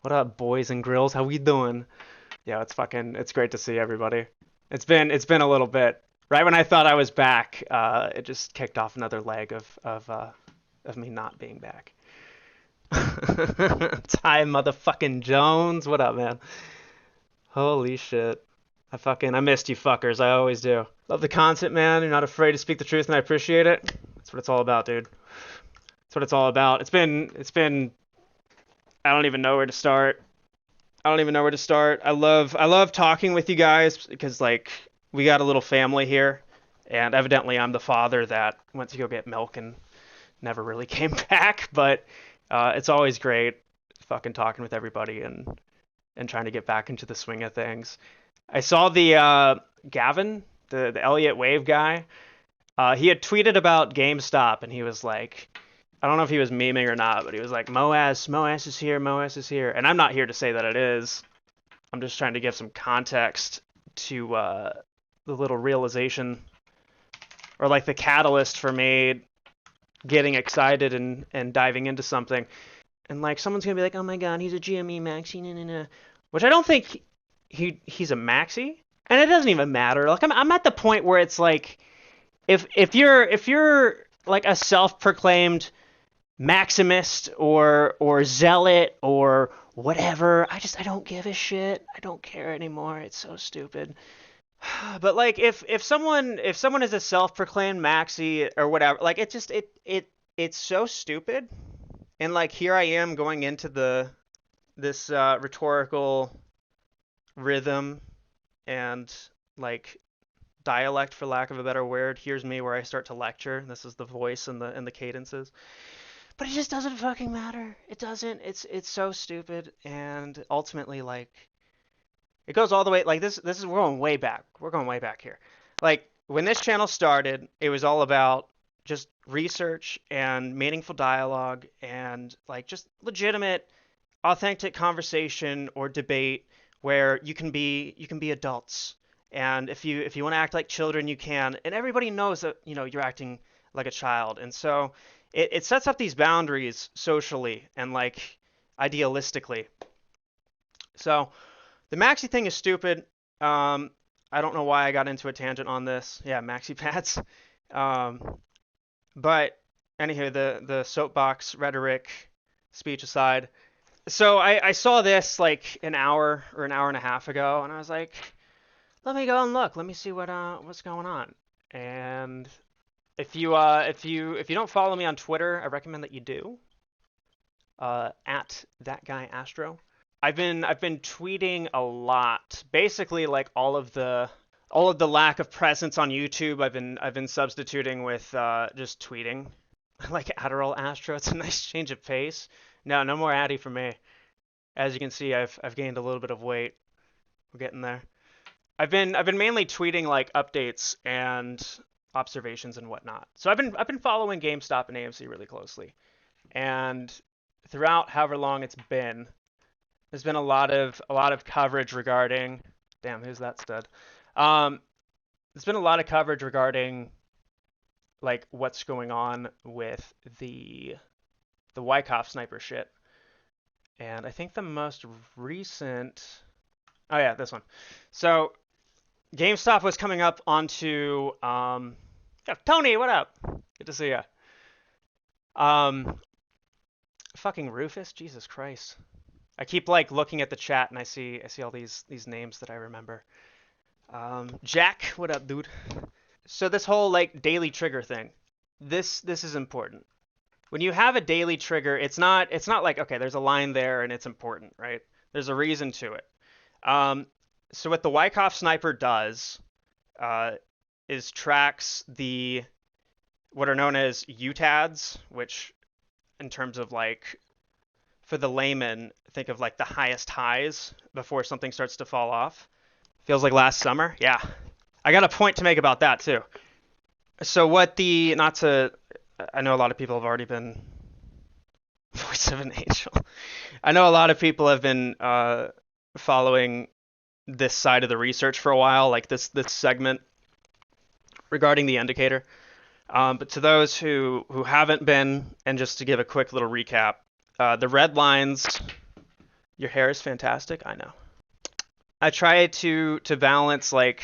What up, boys and grills? How we doing? Yeah, it's great to see everybody. It's been a little bit. Right when I thought I was back, it just kicked off another leg of me not being back. Ty motherfucking Jones, what up, man? Holy shit. I missed you fuckers. I always do. Love the content, man. You're not afraid to speak the truth, and I appreciate it. That's what it's all about, dude. That's what it's all about. It's been. I don't even know where to start. I don't even know where to start. I love talking with you guys because like we got a little family here, and evidently I'm the father that went to go get milk and never really came back. But it's always great fucking talking with everybody and trying to get back into the swing of things. I saw the Gavin, the Elliott Wave guy. He had tweeted about GameStop, and he was like, I don't know if he was memeing or not, but he was like, MOASS is here, MOASS is here. And I'm not here to say that it is. I'm just trying to give some context to the little realization or like the catalyst for me getting excited and diving into something. And like someone's gonna be like, oh my god, he's a GME maxi, nah, nah, nah. Which I don't think he's a maxi, and it doesn't even matter. Like I'm at the point where it's like, if you're like a self-proclaimed maximist or zealot or whatever. I don't give a shit. I don't care anymore. It's so stupid. But like if someone is a self-proclaimed maxi or whatever, like it's so stupid. And like here I am going into this rhetorical rhythm and like dialect, for lack of a better word. Here's me where I start to lecture. This is the voice and the cadences. But it just doesn't fucking matter. It doesn't. It's so stupid, and ultimately, like, it goes all the way. Like this is we're going way back. We're going way back here. Like when this channel started, it was all about just research and meaningful dialogue and like just legitimate, authentic conversation or debate where you can be adults. And if you want to act like children, you can. And everybody knows that you're acting like a child. And so it sets up these boundaries socially and like idealistically. So the maxi thing is stupid. I don't know why I got into a tangent on this. Yeah, maxi pads. Um, but anywho, the soapbox rhetoric speech aside. So I saw this like an hour or an hour and a half ago, and I was like, let me go and look. Let me see what's going on. And if you don't follow me on Twitter, I recommend that you do. At that guy ASTRO. I've been tweeting a lot. Basically, like all of the lack of presence on YouTube, I've been substituting with just tweeting. Like Adderall Astro, it's a nice change of pace. No more Addy for me. As you can see, I've gained a little bit of weight. We're getting there. I've been mainly tweeting like updates and observations and whatnot. So I've been following GameStop and AMC really closely. And throughout however long it's been, there's been a lot of coverage regarding. Damn, who's that stud? Um, there's been a lot of coverage regarding like what's going on with the Wyckoff sniper shit. And I think the most recent. Oh yeah, this one. So GameStop was coming up onto. Yeah, Tony, what up? Good to see ya. Um, fucking Rufus, Jesus Christ. I keep like looking at the chat and I see all these names that I remember. Jack, what up, dude? So this whole like daily trigger thing, this is important. When you have a daily trigger, it's not like okay, there's a line there and it's important, right? There's a reason to it. Um, so what the Wyckoff sniper does uh, is tracks the what are known as UTADs, which in terms of like for the layman, think of like the highest highs before something starts to fall off. Feels like last summer. Yeah. I got a point to make about that too. So what the not to I know a lot of people have already been voice of an angel. I know a lot of people have been following this side of the research for a while, like this segment regarding the indicator. But to those who haven't been, and just to give a quick little recap, the red lines Your hair is fantastic. I know. I try to balance like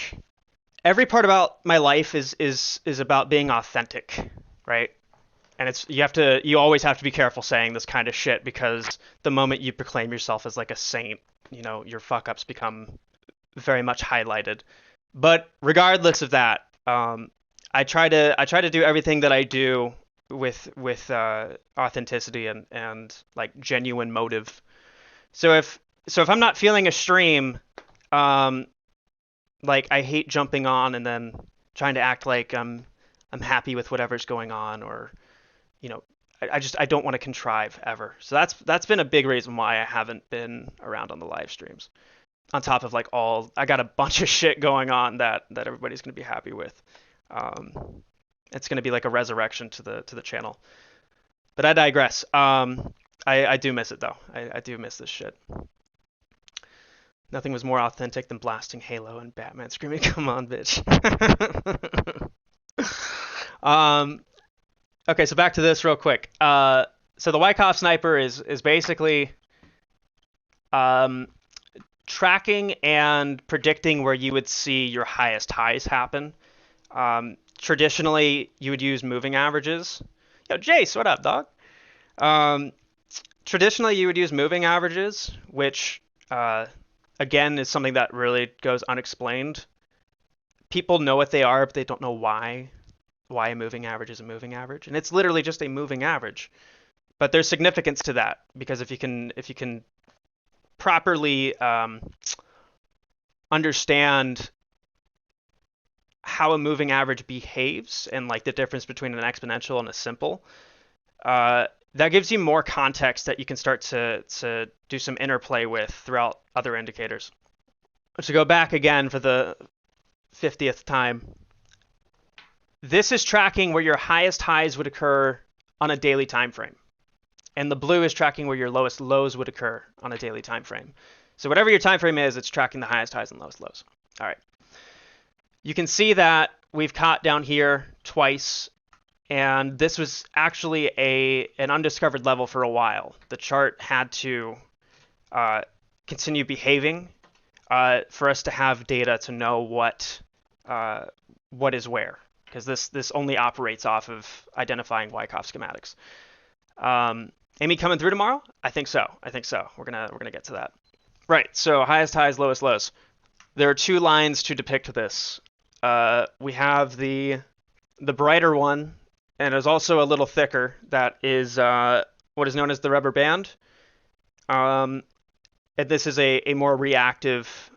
every part about my life is about being authentic, right? And you always have to be careful saying this kind of shit because the moment you proclaim yourself as like a saint, you know, your fuck ups become very much highlighted. But regardless of that, I try to do everything that I do with authenticity and like genuine motive. So if I'm not feeling a stream, like I hate jumping on and then trying to act like I'm happy with whatever's going on, or you know, I don't want to contrive ever. So that's been a big reason why I haven't been around on the live streams. On top of like I got a bunch of shit going on that everybody's gonna be happy with. It's gonna be like a resurrection to the channel. But I digress. I do miss it though. I do miss this shit. Nothing was more authentic than blasting Halo and Batman screaming, "Come on, bitch." Okay, so back to this real quick. So the Wyckoff sniper is basically tracking and predicting where you would see your highest highs happen. Traditionally, you would use moving averages. Yo, Jace, what up, dog? Traditionally, you would use moving averages, which again is something that really goes unexplained. People know what they are, but they don't know why a moving average is a moving average, and it's literally just a moving average. But there's significance to that, because if you can properly understand how a moving average behaves and like the difference between an exponential and a simple, that gives you more context that you can start to do some interplay with throughout other indicators. To go back again for the 50th time, this is tracking where your highest highs would occur on a daily time frame, and the blue is tracking where your lowest lows would occur on a daily time frame. So whatever your time frame is, it's tracking the highest highs and lowest lows. All right. You can see that we've caught down here twice, and this was actually an undiscovered level for a while. The chart had to continue behaving for us to have data to know what is where, because this only operates off of identifying Wyckoff schematics. Amy coming through tomorrow? I think so. We're gonna get to that. Right. So highest highs, lowest lows. There are two lines to depict this. We have the brighter one, and there's also a little thicker, that is what is known as the rubber band. And this is a more reactive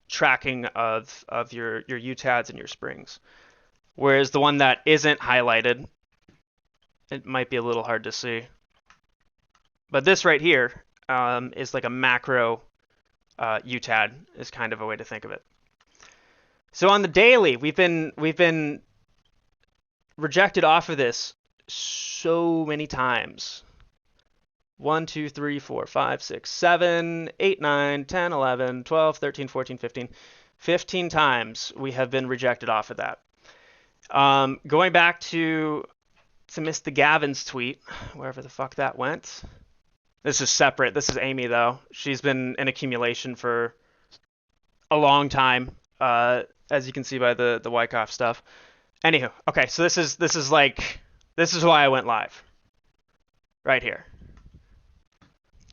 tracking of your UTADs and your springs. Whereas the one that isn't highlighted, it might be a little hard to see, but this right here is like a macro UTAD, is kind of a way to think of it. So on the daily, we've been rejected off of this so many times. 1, 2, 3, 4, 5, 6, 7, 8, 9, 10, 11, 12, 13, 14, 15. 15 times we have been rejected off of that. Going back to Mr. Gavin's tweet, wherever the fuck that went. This is separate. This is Amy, though. She's been in accumulation for a long time, as you can see by the Wyckoff stuff. Anywho, okay, so this is why I went live. Right here.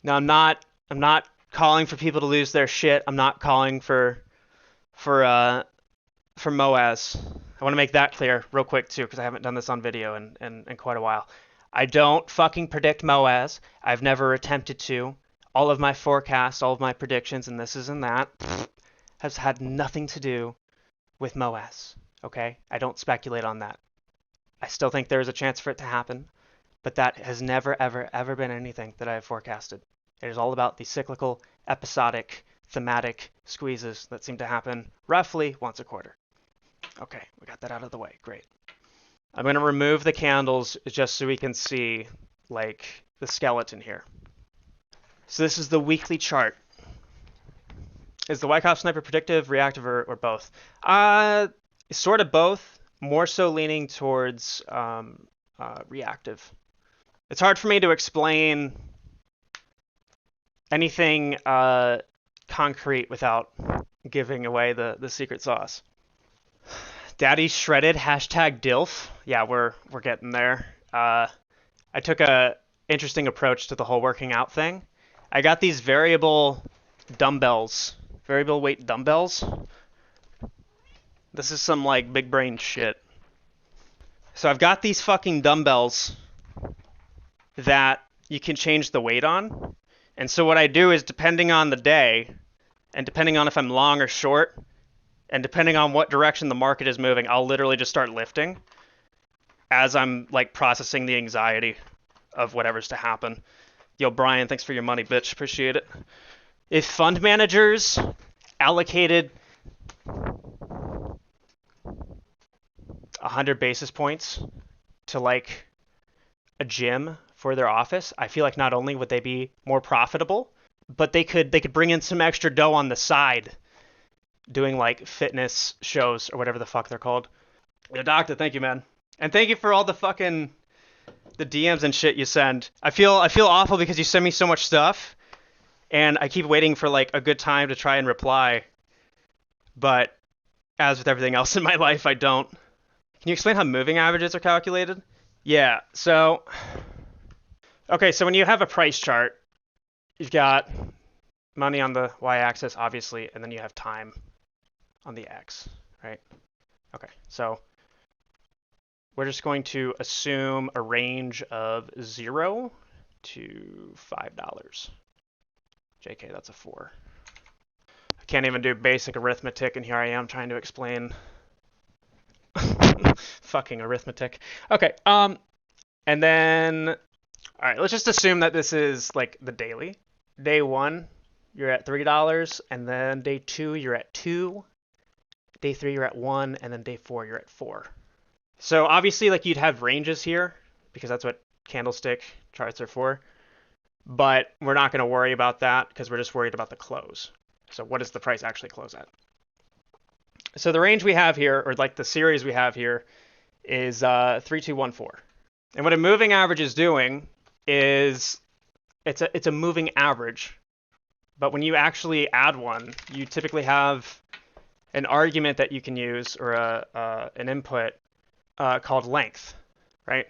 Now I'm not calling for people to lose their shit. I'm not calling for MOASS. I want to make that clear real quick too, because I haven't done this on video in quite a while. I don't fucking predict MOASS. I've never attempted to. All of my forecasts, all of my predictions, and this and that, has had nothing to do with MOASS. Okay? I don't speculate on that. I still think there's a chance for it to happen, but that has never, ever, ever been anything that I have forecasted. It is all about the cyclical, episodic, thematic squeezes that seem to happen roughly once a quarter. Okay, we got that out of the way. Great. I'm going to remove the candles just so we can see, like, the skeleton here. So this is the weekly chart. Is the Wyckoff sniper predictive, reactive, or both? Sort of both. More so leaning towards reactive. It's hard for me to explain anything concrete without giving away the secret sauce. Daddy's shredded, hashtag DILF. Yeah, we're getting there. I took a interesting approach to the whole working out thing. I got these variable dumbbells, variable weight dumbbells. This is some like big brain shit. So I've got these fucking dumbbells that you can change the weight on. And so what I do is, depending on the day, and depending on if I'm long or short, and depending on what direction the market is moving, I'll literally just start lifting as I'm like processing the anxiety of whatever's to happen. Yo, Brian, thanks for your money, bitch. Appreciate it. If fund managers allocated 100 basis points to like a gym for their office, I feel like not only would they be more profitable, but they could bring in some extra dough on the side doing like fitness shows or whatever the fuck they're called. Yo, doctor, thank you, man. And thank you for all the fucking the DMs and shit you send. I feel awful because you send me so much stuff and I keep waiting for like a good time to try and reply. But as with everything else in my life, I don't. Can you explain how moving averages are calculated? Yeah, so okay, so when you have a price chart, you've got money on the y-axis, obviously, and then you have time on the x, right? Okay, so we're just going to assume a range of 0 to $5. JK, that's a 4. I can't even do basic arithmetic, and here I am trying to explain fucking arithmetic. Okay, and then, all right, let's just assume that this is like the daily. Day 1, you're at $3, and then day 2, you're at 2. Day 3, you're at 1, and then day 4, you're at 4. So obviously, like, you'd have ranges here because that's what candlestick charts are for. But we're not going to worry about that because we're just worried about the close. So what does the price actually close at? So the range we have here, or like the series we have here, is 3214. And what a moving average is doing is it's a moving average. But when you actually add one, you typically have an argument that you can use, or an input called length, right?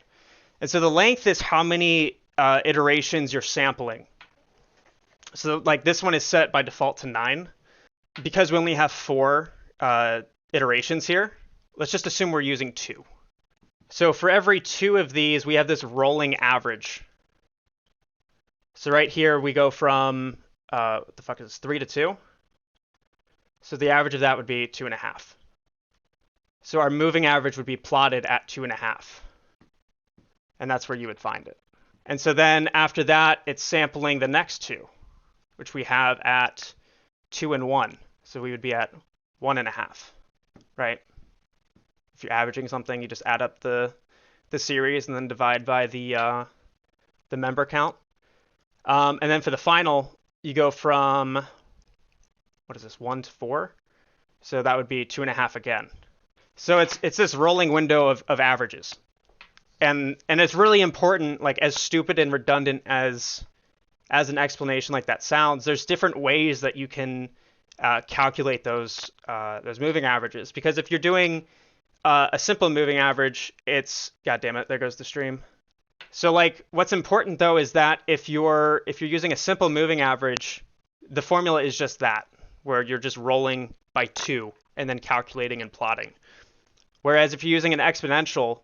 And so the length is how many iterations you're sampling. So like this one is set by default to 9. Because we only have 4 iterations here, let's just assume we're using 2. So for every 2 of these, we have this rolling average. So right here, we go from, what the fuck is this, 3 to 2? So the average of that would be 2.5. So our moving average would be plotted at 2.5. And that's where you would find it. And so then after that, it's sampling the next 2, which we have at 2 and 1. So we would be at 1.5, right? If you're averaging something, you just add up the series and then divide by the member count. And then for the final, you go from, what is this, 1 to 4? So that would be 2.5 again. So it's this rolling window of averages. And it's really important, like as stupid and redundant as an explanation like that sounds, there's different ways that you can calculate those moving averages. Because if you're doing a simple moving average, it's, god damn it, there goes the stream. So like what's important though is that if you're using a simple moving average, the formula is just that, where you're just rolling by 2 and then calculating and plotting. Whereas if you're using an exponential,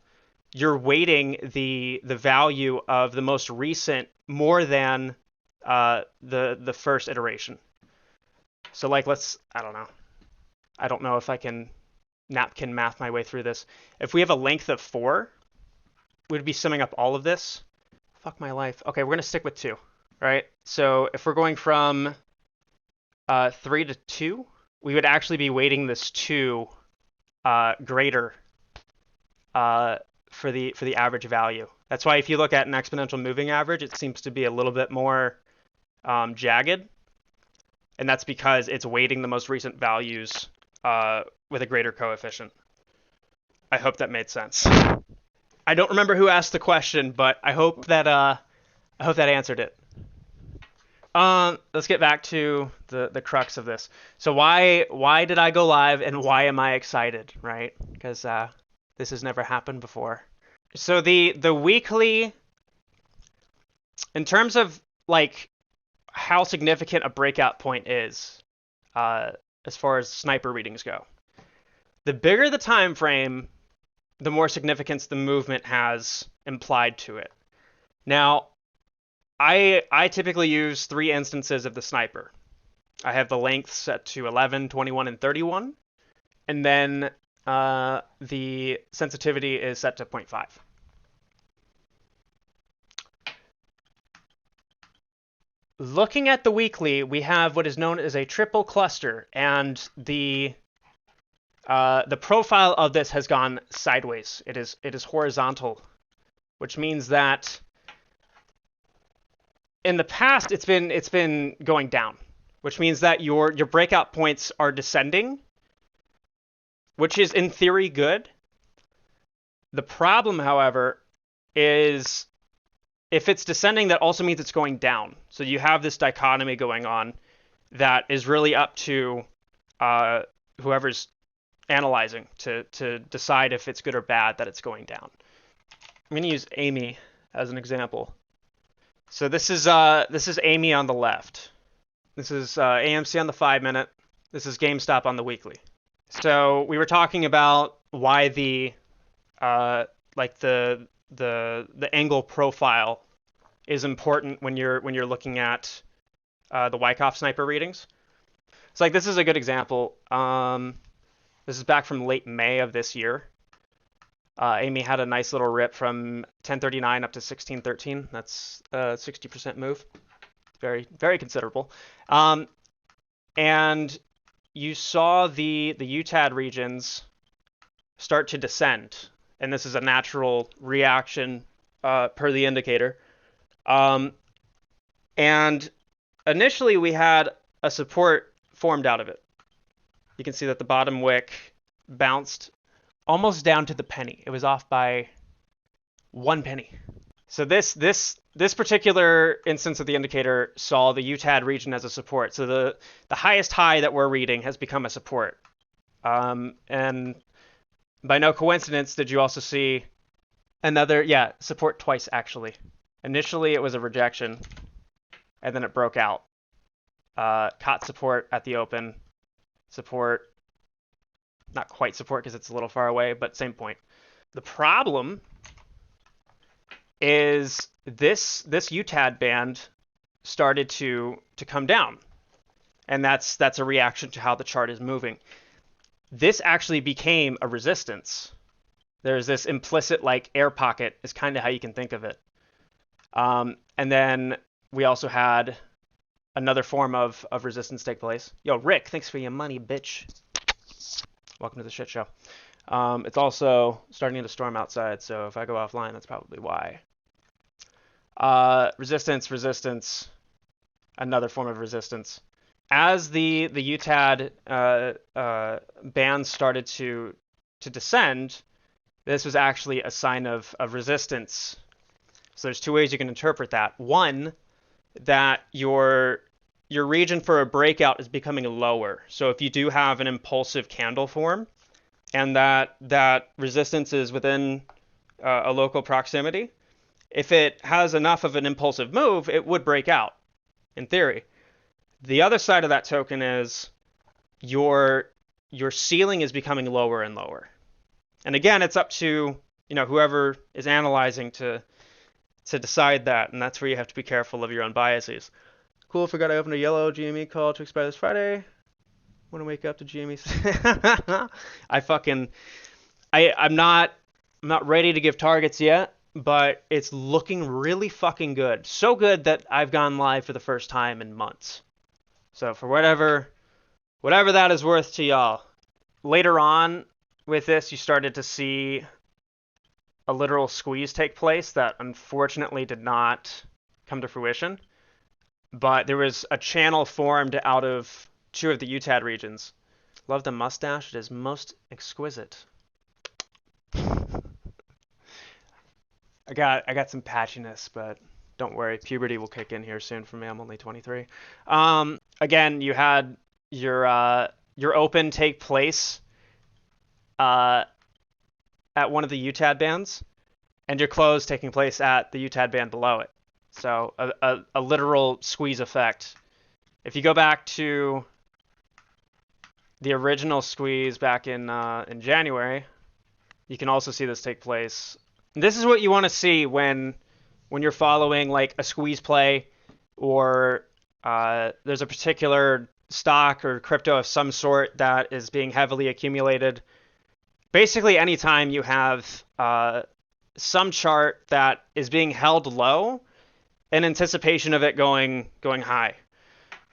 you're weighting the value of the most recent more than the first iteration. So like I don't know if I can napkin math my way through this. If we have a length of 4, we'd be summing up all of this. Fuck my life. Okay, we're gonna stick with 2, right? So if we're going from 3 to 2, we would actually be weighting this 2 greater for the average value. That's why if you look at an exponential moving average, it seems to be a little bit more jagged. And that's because it's weighting the most recent values with a greater coefficient. I hope that made sense. I don't remember who asked the question, but I hope that answered it. Let's get back to the crux of this. So why did I go live and why am I excited, right? Because this has never happened before. So the weekly, in terms of like how significant a breakout point is, as far as sniper readings go, the bigger the time frame, the more significance the movement has implied to it. Now, I typically use 3 instances of the sniper. I have the length set to 11, 21, and 31, and then the sensitivity is set to 0.5. Looking at the weekly, we have what is known as a triple cluster, and the profile of this has gone sideways. It is horizontal, which means that in the past it's been going down, which means that your breakout points are descending, which is in theory good. The problem, however, is if it's descending, that also means it's going down. So you have this dichotomy going on that is really up to whoever's analyzing to decide if it's good or bad that it's going down. I'm going to use Amy as an example. So this is Amy on the left. This is AMC on the 5-minute. This is GameStop on the weekly. So we were talking about why the angle profile is important when you're looking at the Wyckoff sniper readings. So like this is a good example. This is back from late May of this year. Amy had a nice little rip from 1039 up to 1613. That's a 60% move. Very, very considerable. And you saw the UTAD regions start to descend. And this is a natural reaction per the indicator. And initially we had a support formed out of it. You can see that the bottom wick bounced almost down to the penny. It was off by 1 penny. So this particular instance of the indicator saw the UTAD region as a support. So the highest high that we're reading has become a support. And by no coincidence, did you also see another, support twice actually. Initially it was a rejection, and then it broke out. Caught support at the open, support, not quite support because it's a little far away, but same point. The problem is this UTAD band started to come down, and that's a reaction to how the chart is moving. This actually became a resistance. There's this implicit like air pocket is kind of how you can think of it. And then we also had another form of resistance take place. Yo, Rick, thanks for your money, bitch. Welcome to the shit show. It's also starting to storm outside, so if I go offline, that's probably why. Resistance, another form of resistance. As the UTAD bands started to descend, this was actually a sign of resistance. So there's 2 ways you can interpret that. One, that your region for a breakout is becoming lower. So if you do have an impulsive candle form, and that resistance is within a local proximity, if it has enough of an impulsive move, it would break out, in theory. The other side of that token is your ceiling is becoming lower and lower. And again, it's up to whoever is analyzing to decide that, and that's where you have to be careful of your own biases. Cool, forgot I opened a yellow GME call to expire this Friday. Want to wake up to GME? I'm not ready to give targets yet, but it's looking really fucking good. So good that I've gone live for the first time in months. So for whatever that is worth to y'all. Later on with this, you started to see a literal squeeze take place that unfortunately did not come to fruition. But there was a channel formed out of 2 of the UTAD regions. Love the mustache. It is most exquisite. I got some patchiness, but Don't worry, puberty will kick in here soon for me. I'm only 23. Again, you had your open take place at one of the UTAD bands, and your close taking place at the UTAD band below it. So a literal squeeze effect. If you go back to the original squeeze back in January, you can also see this take place. And this is what you want to see when you're following like a squeeze play, or there's a particular stock or crypto of some sort that is being heavily accumulated. Basically, anytime you have some chart that is being held low in anticipation of it going high.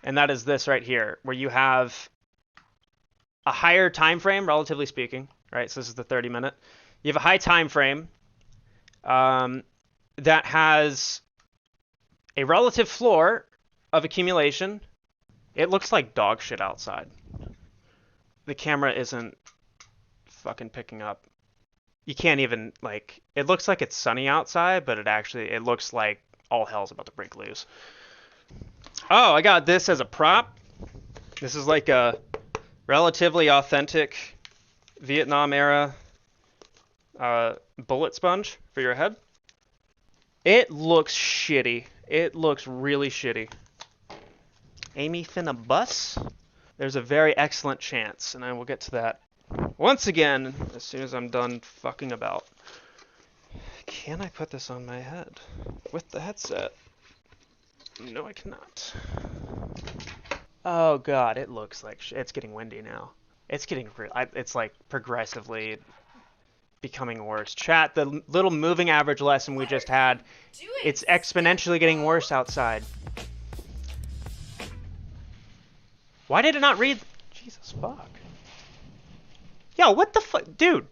And that is this right here, where you have a higher time frame, relatively speaking, right? So this is the 30-minute. You have a high time frame that has a relative floor of accumulation. It looks like dog shit outside. The camera isn't fucking picking up. You can't even, like, it looks like it's sunny outside, but it looks like all hell's about to break loose. Oh, I got this as a prop. This is like a relatively authentic Vietnam era bullet sponge for your head. It looks shitty. It looks really shitty. Amy finna bus? There's a very excellent chance, and I will get to that once again as soon as I'm done fucking about. Can I put this on my head with the headset? No, I cannot. Oh god, it looks like it's getting windy now. It's getting it's like progressively becoming worse. Chat, the little moving average lesson we just had, it's exponentially getting worse outside. Why did it not read? Jesus fuck. Yo, what the fuck? Dude.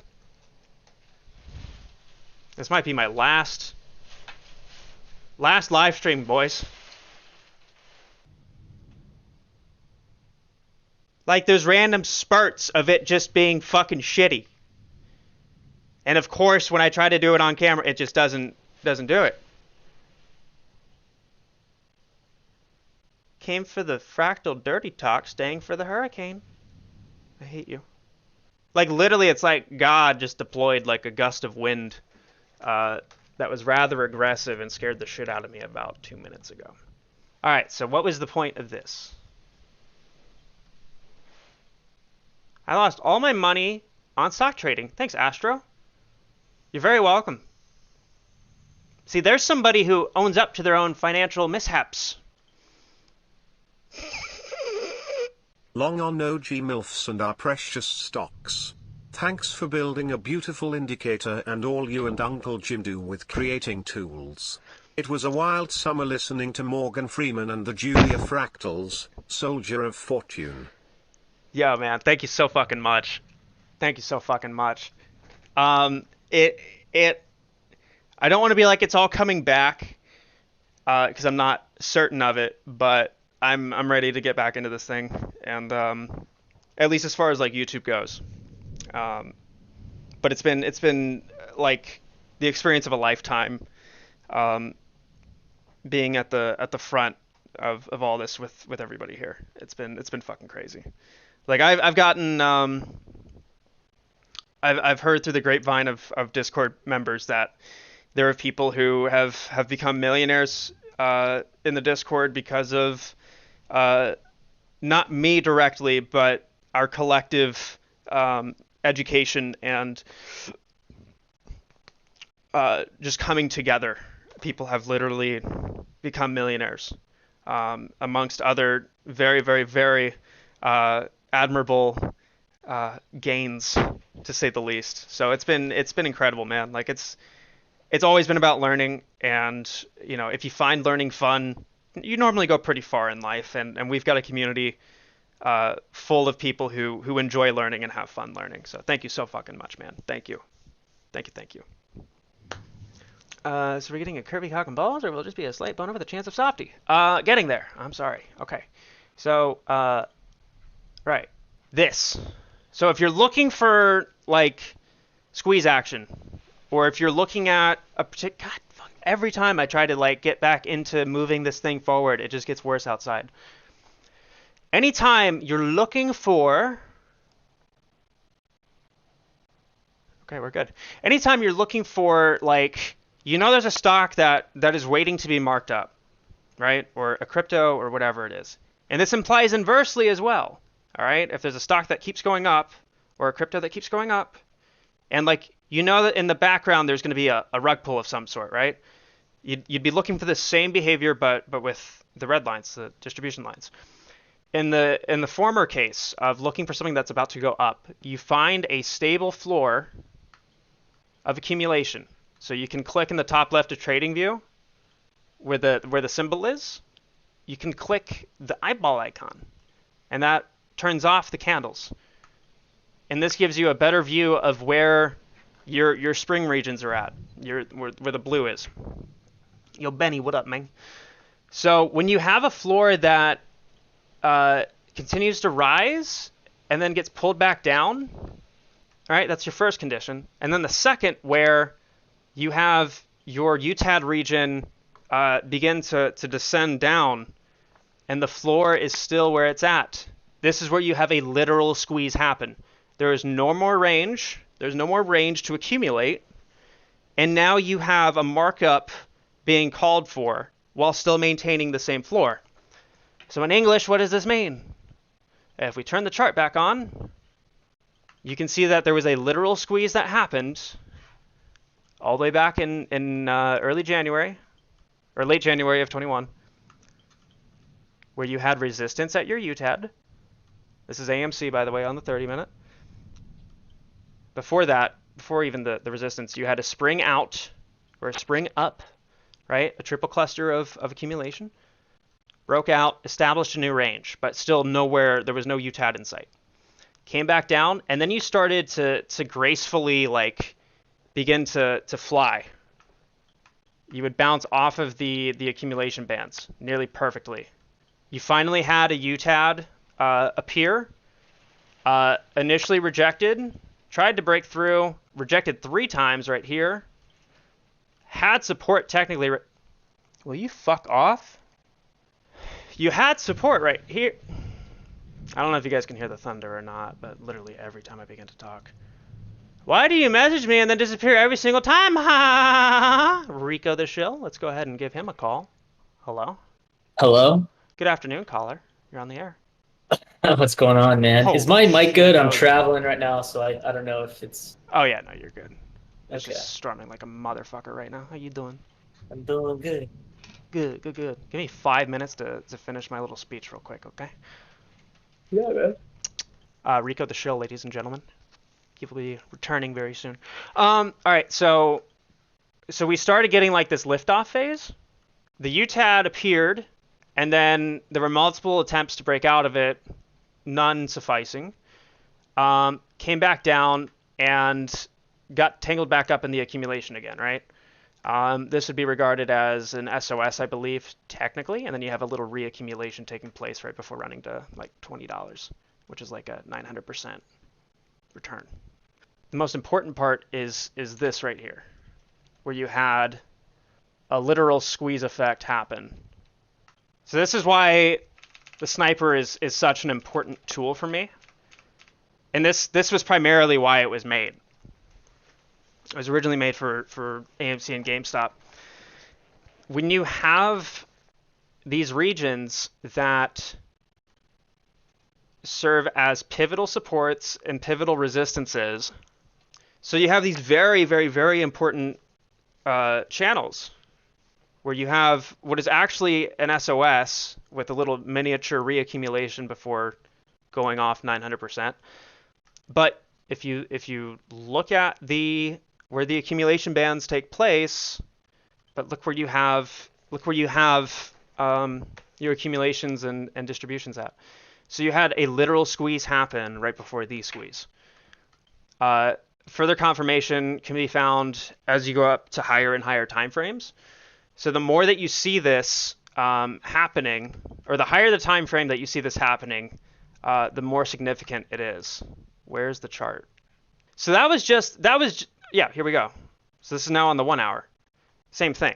This might be my last live stream, boys. Like, there's random spurts of it just being fucking shitty. And of course, when I try to do it on camera, it just doesn't do it. Came for the fractal dirty talk, staying for the hurricane. I hate you. Like, literally, it's like God just deployed like a gust of wind that was rather aggressive and scared the shit out of me about 2 minutes ago. All right, so what was the point of this? I lost all my money on stock trading. Thanks, ASTRO. You're very welcome. See, there's somebody who owns up to their own financial mishaps. Long on OG MILFs and our precious stocks. Thanks for building a beautiful indicator and all you and Uncle Jim do with creating tools. It was a wild summer listening to Morgan Freeman and the Julia Fractals, Soldier of Fortune. Yo, man, thank you so fucking much. Thank you so fucking much. I don't want to be like it's all coming back, because I'm not certain of it, but I'm ready to get back into this thing, and at least as far as like YouTube goes. But it's been like the experience of a lifetime, being at the front of all this with everybody here. It's been fucking crazy. Like I've gotten I've heard through the grapevine of Discord members that there are people who have become millionaires in the Discord because of not me directly, but our collective education and just coming together. People have literally become millionaires, amongst other very, very, very admirable gains, to say the least. So it's been incredible, man. Like it's always been about learning, and you know, if you find learning fun, you normally go pretty far in life, and we've got a community full of people who enjoy learning and have fun learning. So thank you so fucking much, man. Thank you. So we're getting a curvy cock and balls, or will it just be a slight boner with a chance of softy? Getting there. I'm sorry. Okay. So, right. This. So if you're looking for, like, squeeze action, or if you're looking at a particular... God, fuck. Every time I try to like get back into moving this thing forward, it just gets worse outside. Anytime you're looking for, okay, we're good. Anytime you're looking for, like, there's a stock that is waiting to be marked up, right? Or a crypto or whatever it is. And this implies inversely as well, all right? If there's a stock that keeps going up or a crypto that keeps going up, and like, that in the background there's going to be a rug pull of some sort, right? You'd be looking for the same behavior, but with the red lines, the distribution lines. In the former case of looking for something that's about to go up, you find a stable floor of accumulation. So you can click in the top left of TradingView where the symbol is. You can click the eyeball icon, and that turns off the candles. And this gives you a better view of where your spring regions are at, where the blue is. Yo, Benny, what up, man? So when you have a floor that continues to rise and then gets pulled back down, all right, that's your first condition. And then the second, where you have your UTAD region begin to descend down and the floor is still where it's at. This is where you have a literal squeeze happen. There is no more range. There's no more range to accumulate. And now you have a markup being called for while still maintaining the same floor. So in English, what does this mean? If we turn the chart back on, you can see that there was a literal squeeze that happened all the way back in early January, or late January of 21, where you had resistance at your UTAD. This is AMC, by the way, on the 30-minute. Before that, before even the resistance, you had a spring out or a spring up, right? A triple cluster of accumulation. Broke out, established a new range, but still nowhere, there was no UTAD in sight. Came back down, and then you started to gracefully like begin to fly. You would bounce off of the accumulation bands nearly perfectly. You finally had a UTAD appear, initially rejected, tried to break through, rejected 3 times right here, had support technically. Will you fuck off? You had support right here. I don't know if you guys can hear the thunder or not, but literally every time I begin to talk. Why do you message me and then disappear every single time? Ha! Rico the Shill. Let's go ahead and give him a call. Hello? Hello? Good afternoon, caller. You're on the air. What's going on, man? Is my mic shit, good? I'm traveling right now, so I don't know if it's... Oh, yeah, no, you're good. It's Okay. just strumming like a motherfucker right now. How you doing? I'm doing good. Good, good, good. Give me 5 minutes to finish my little speech real quick, okay? Yeah, man. Rico the Shill, ladies and gentlemen. He will be returning very soon. All right, so we started getting like this liftoff phase. The UTAD appeared, and then there were multiple attempts to break out of it, none sufficing. Came back down and got tangled back up in the accumulation again, right? This would be regarded as an SOS, I believe, technically, and then you have a little reaccumulation taking place right before running to like $20, which is like a 900% return. The most important part is this right here, where you had a literal squeeze effect happen. So this is why the sniper is such an important tool for me. And this was primarily why it was made. It was originally made for AMC and GameStop. When you have these regions that serve as pivotal supports and pivotal resistances, so you have these very, very, very important channels where you have what is actually an SOS with a little miniature reaccumulation before going off 900%. But if you look at where the accumulation bands take place, but look where you have your accumulations and distributions at. So you had a literal squeeze happen right before the squeeze. Further confirmation can be found as you go up to higher and higher time frames. So the more that you see this happening, or the higher the time frame that you see this happening, the more significant it is. Where's the chart? So yeah, here we go. So this is now on the 1 hour. Same thing.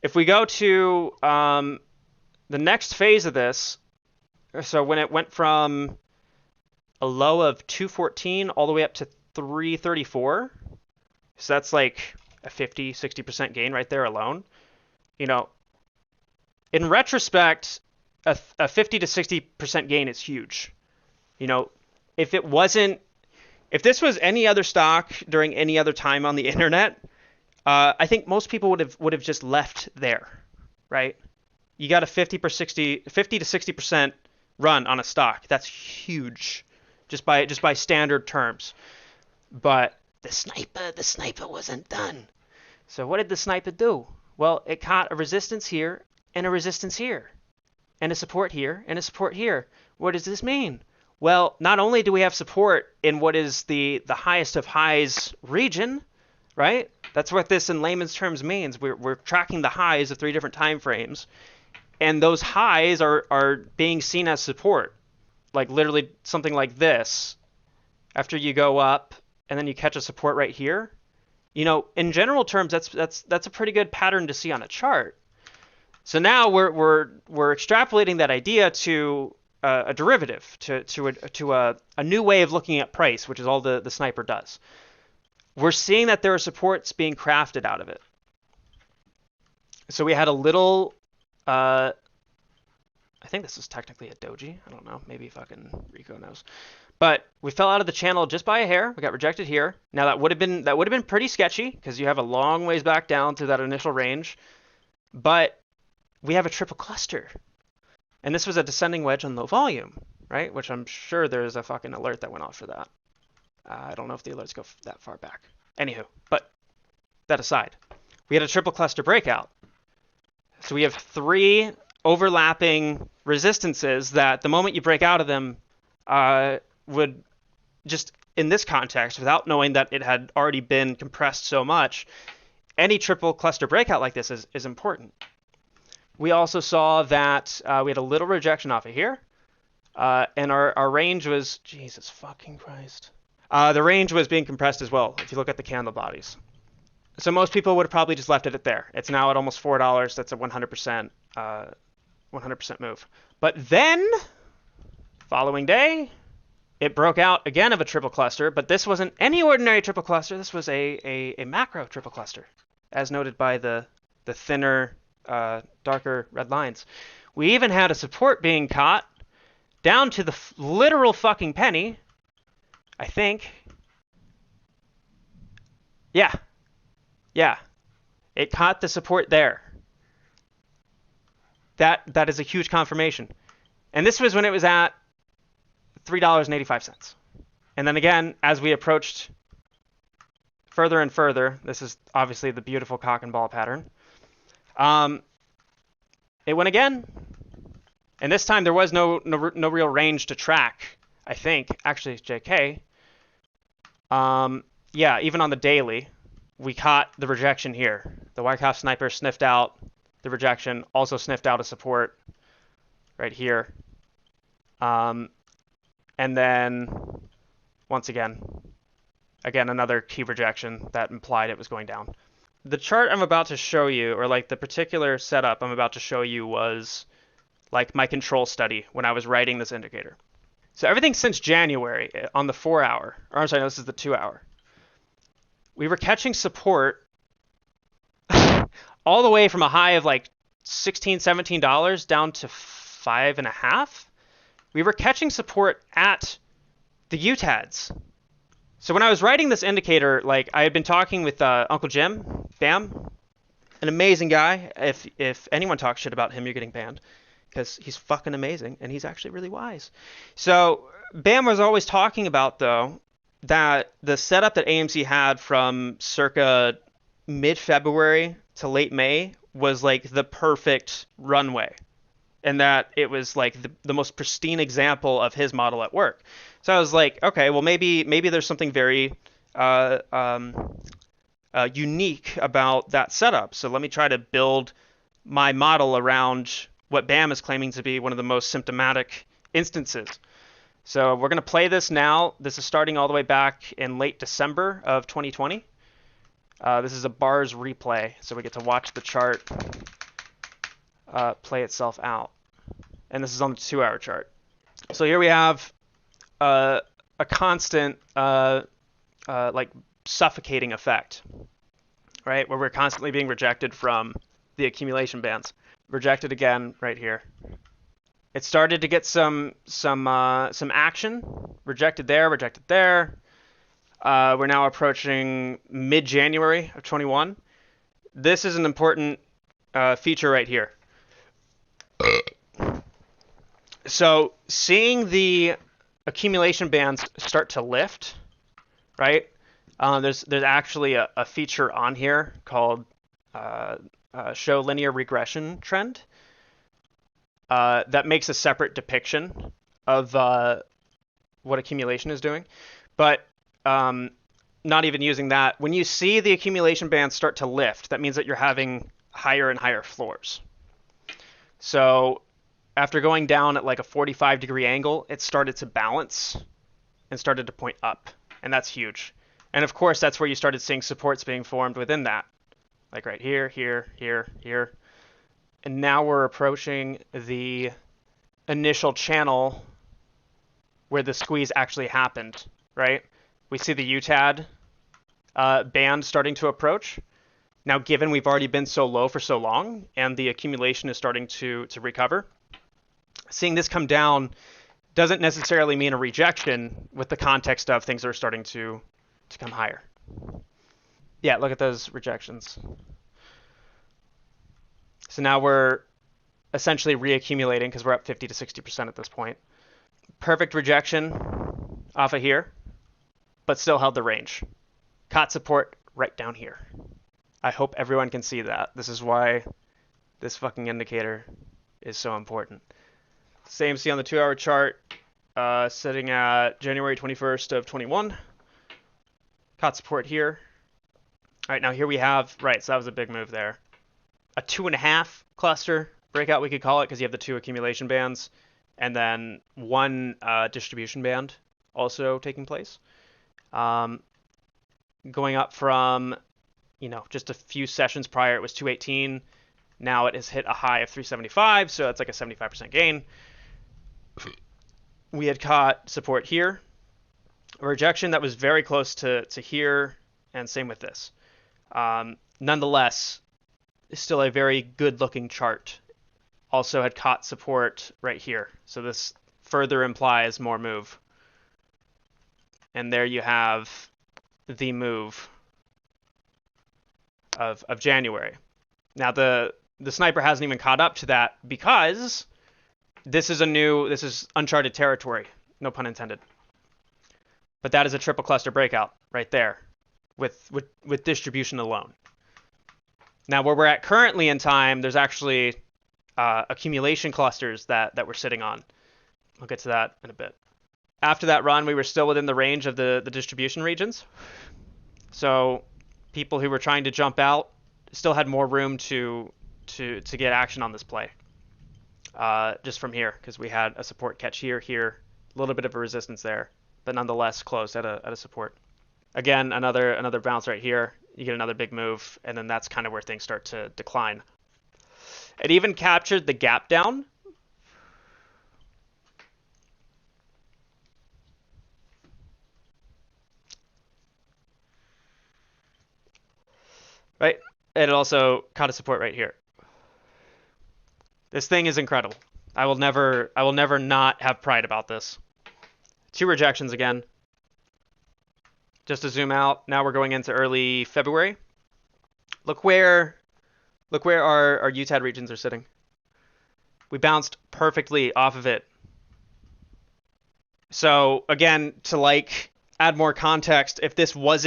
If we go to the next phase of this, so when it went from a low of 214 all the way up to 334, so that's like a 50-60% gain right there alone. You know, in retrospect, a 50 to 60% gain is huge. You know, if this was any other stock during any other time on the internet, I think most people would have just left there, right? You got a 50 to 60% run on a stock. That's huge, just by standard terms. But the sniper wasn't done. So what did the sniper do? Well, it caught a resistance here and a resistance here, and a support here and a support here. What does this mean? Well, not only do we have support in what is the highest of highs region, right? That's what this in layman's terms means. We're tracking the highs of 3 different time frames, and those highs are being seen as support. Like literally something like this. After you go up and then you catch a support right here, you know, in general terms, that's a pretty good pattern to see on a chart. So now we're extrapolating that idea to a derivative, to a new way of looking at price, which is all the sniper does. We're seeing that there are supports being crafted out of it. So we had a little, I think this is technically a doji. I don't know. Maybe fucking Rico knows. But we fell out of the channel just by a hair. We got rejected here. Now that would have been pretty sketchy because you have a long ways back down to that initial range. But we have a triple cluster. And this was a descending wedge on low volume, right? Which I'm sure there's a fucking alert that went off for that. I don't know if the alerts go that far back. Anywho, but that aside, we had a triple cluster breakout. So we have 3 overlapping resistances that the moment you break out of them would just, in this context, without knowing that it had already been compressed so much, any triple cluster breakout like this is important. We also saw that we had a little rejection off of here, and our range was, Jesus fucking Christ. The range was being compressed as well, if you look at the candle bodies. So most people would have probably just left it there. It's now at almost $4. That's a 100% move. But then, following day, it broke out again of a triple cluster, but this wasn't any ordinary triple cluster. This was a macro triple cluster, as noted by the thinner, darker red lines. We even had a support being caught down to the literal fucking penny, I think. Yeah. It caught the support there. That is a huge confirmation. And this was when it was at $3.85. And then again, as we approached further and further, this is obviously the beautiful cock and ball pattern. It went again. And this time there was no real range to track, I think. Actually, JK. Yeah, even on the daily, we caught the rejection here. The Wyckoff sniper sniffed out the rejection, also sniffed out a support right here. And then, once again, another key rejection that implied it was going down. The chart I'm about to show you, or like the particular setup I'm about to show you, was like my control study when I was writing this indicator. So everything since January on the 4-hour, or I'm sorry, no, this is the 2-hour. We were catching support all the way from a high of like $16, $17 down to $5.50. We were catching support at the UTADs. So when I was writing this indicator, like I had been talking with Uncle Jim, Bam, an amazing guy. If anyone talks shit about him, you're getting banned, because he's fucking amazing and he's actually really wise. So Bam was always talking about, though, that the setup that AMC had from circa mid-February to late May was like the perfect runway, and that it was like the most pristine example of his model at work. So I was like, okay, well maybe there's something very unique about that setup. So let me try to build my model around what Bam is claiming to be one of the most symptomatic instances. So we're going to play this now. This is starting all the way back in late December of 2020. This is a bars replay, so we get to watch the chart play itself out. And this is on the 2-hour chart. So here we have a constant like suffocating effect, right? Where we're constantly being rejected from the accumulation bands. Rejected again right here. It started to get some action. Rejected there, rejected there. We're now approaching mid-January of 21. This is an important feature right here. So seeing the accumulation bands start to lift, right? There's actually a feature on here called show linear regression trend that makes a separate depiction of what accumulation is doing. But not even using that, when you see the accumulation bands start to lift, that means that you're having higher and higher floors. So after going down at like a 45-degree angle, it started to balance and started to point up, and that's huge. And of course, that's where you started seeing supports being formed within that, like right here, here, here, here. And now we're approaching the initial channel where the squeeze actually happened, right? We see the UTAD band starting to approach. Now, given we've already been so low for so long and the accumulation is starting to recover, seeing this come down doesn't necessarily mean a rejection with the context of things that are starting to come higher. Yeah, look at those rejections. So now we're essentially reaccumulating because we're up 50 to 60% at this point. Perfect rejection off of here, but still held the range. Caught support right down here. I hope everyone can see that. This is why this fucking indicator is so important. Same see on the 2-hour chart, sitting at January 21st of 21. Caught support here. All right, now here we have, right, so that was a big move there. A 2.5 cluster breakout, we could call it, because you have the 2 accumulation bands, and then 1 distribution band also taking place. Going up from, just a few sessions prior, it was 218. Now it has hit a high of 375, so it's like a 75% gain. We had caught support here, a rejection that was very close to here, and same with this. Nonetheless, still a very good-looking chart. Also had caught support right here, so this further implies more move. And there you have the move of January. Now the sniper hasn't even caught up to that because this is uncharted territory, no pun intended. But that is a triple cluster breakout right there with distribution alone. Now where we're at currently in time, there's actually accumulation clusters that we're sitting on. I'll get to that in a bit. After that run, we were still within the range of the distribution regions. So people who were trying to jump out still had more room to get action on this play. Just from here, because we had a support catch here, a little bit of a resistance there, but nonetheless closed at a support. Again, another bounce right here. You get another big move, and then that's kind of where things start to decline. It even captured the gap down. Right? It also caught a support right here. This thing is incredible. I will never not have pride about this. 2 rejections again. Just to zoom out, now we're going into early February. Look where our UTAD regions are sitting. We bounced perfectly off of it. So again, to add more context, if this were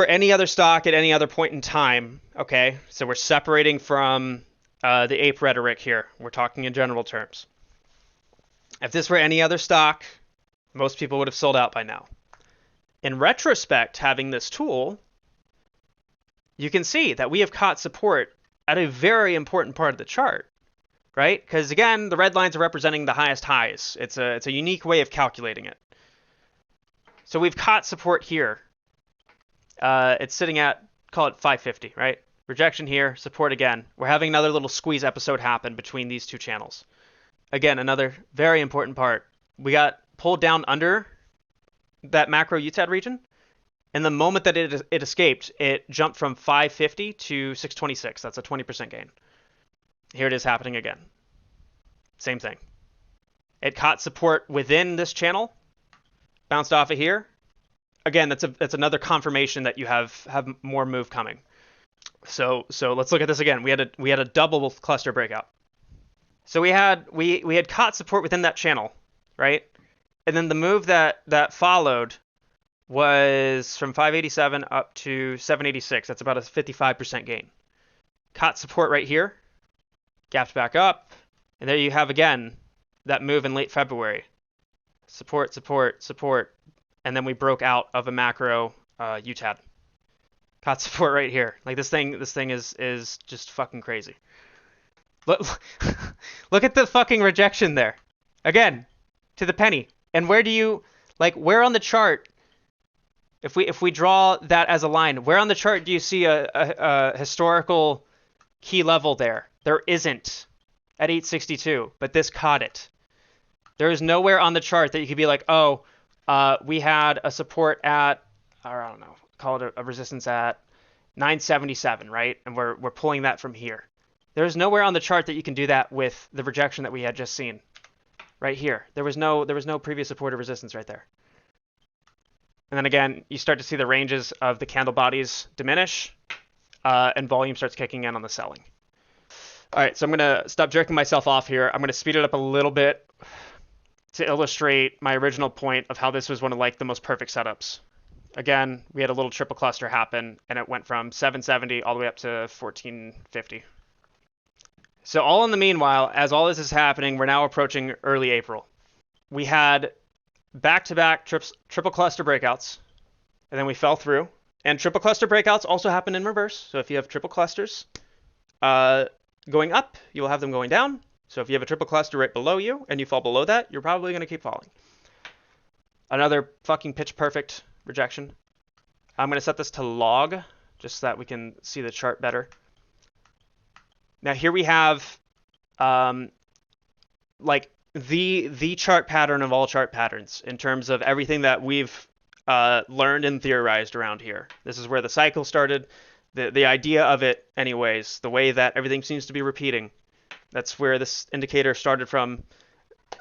any other stock at any other point in time, okay, so we're separating from the ape rhetoric here. We're talking in general terms. If this were any other stock, most people would have sold out by now. In retrospect, having this tool, you can see that we have caught support at a very important part of the chart, right? Because again, the red lines are representing the highest highs. It's a unique way of calculating it. So we've caught support here. It's sitting at, call it 550, right? rejection here, support again. We're having another little squeeze episode happen between these two channels. Again, another very important part. We got pulled down under that macro UTAD region, and the moment that it escaped, it jumped from 550 to 626. That's a 20% gain. Here it is happening again. Same thing. It caught support within this channel, bounced off of here. Again, that's another confirmation that you have more move coming. So let's look at this again. We had a double cluster breakout. So we had caught support within that channel, right? And then the move that followed was from 587 up to 786. That's about a 55% gain. Caught support right here, gapped back up, and there you have again that move in late February. Support, support, support, and then we broke out of a macro UTAD. Caught support right here. Like this thing is just fucking crazy. Look at the fucking rejection there. Again, to the penny. And where on the chart, if we draw that as a line, where on the chart do you see a historical key level there? There isn't at 862, but this caught it. There is nowhere on the chart that you could be like, oh, we had a support at, or I don't know, call it a resistance at 977, right? And we're pulling that from here. There's nowhere on the chart that you can do that with the rejection that we had just seen. Right here. There was no previous support or resistance right there. And then again, you start to see the ranges of the candle bodies diminish, and volume starts kicking in on the selling. All right, so I'm going to stop jerking myself off here. I'm going to speed it up a little bit to illustrate my original point of how this was one of like the most perfect setups. Again, we had a little triple cluster happen, and it went from 770 all the way up to 1450. So all in the meanwhile, as all this is happening, we're now approaching early April. We had back-to-back triple cluster breakouts, and then we fell through. And triple cluster breakouts also happen in reverse. So if you have triple clusters going up, you will have them going down. So if you have a triple cluster right below you and you fall below that, you're probably going to keep falling. Another fucking pitch perfect rejection. I'm going to set this to log just so that we can see the chart better. Now here we have like the chart pattern of all chart patterns in terms of everything that we've learned and theorized around here. This is where the cycle started. The idea of it anyways, the way that everything seems to be repeating. That's where this indicator started from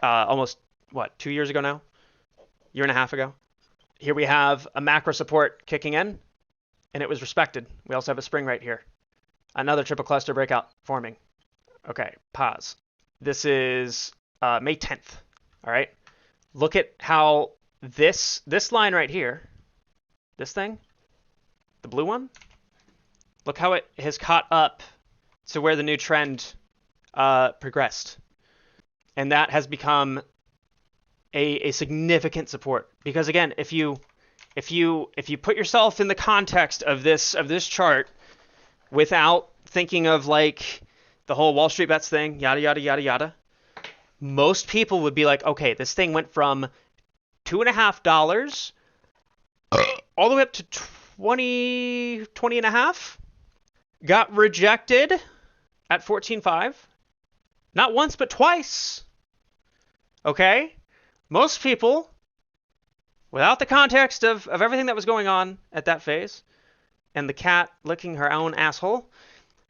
almost, 2 years ago now? Year and a half ago? Here we have a macro support kicking in, and it was respected. We also have a spring right here. Another triple cluster breakout forming. Okay, pause. This is May 10th, all right? Look at how this line right here, this thing, the blue one, look how it has caught up to where the new trend progressed. And that has become a significant support. Because again, if you put yourself in the context of this chart, without thinking of like the whole Wall Street bets thing, yada, yada, yada, yada, most people would be like, okay, this thing went from $2.50 all the way up to 20 and a half, got rejected at 14.5, not once, but twice. Okay? Most people, without the context of everything that was going on at that phase, and the cat licking her own asshole,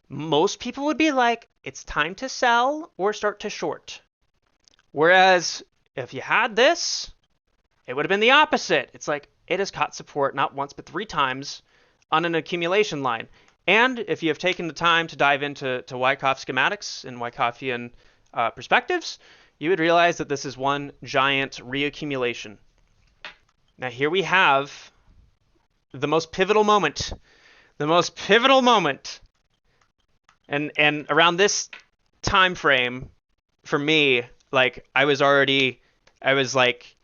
most people would be like, it's time to sell or start to short. Whereas if you had this, it would have been the opposite. It's like, it has caught support not once but 3 times on an accumulation line. And if you have taken the time to dive into Wyckoff schematics and Wyckoffian perspectives, you would realize that this is one giant reaccumulation. Now here we have the most pivotal moment. And around this time frame, for me, like I was like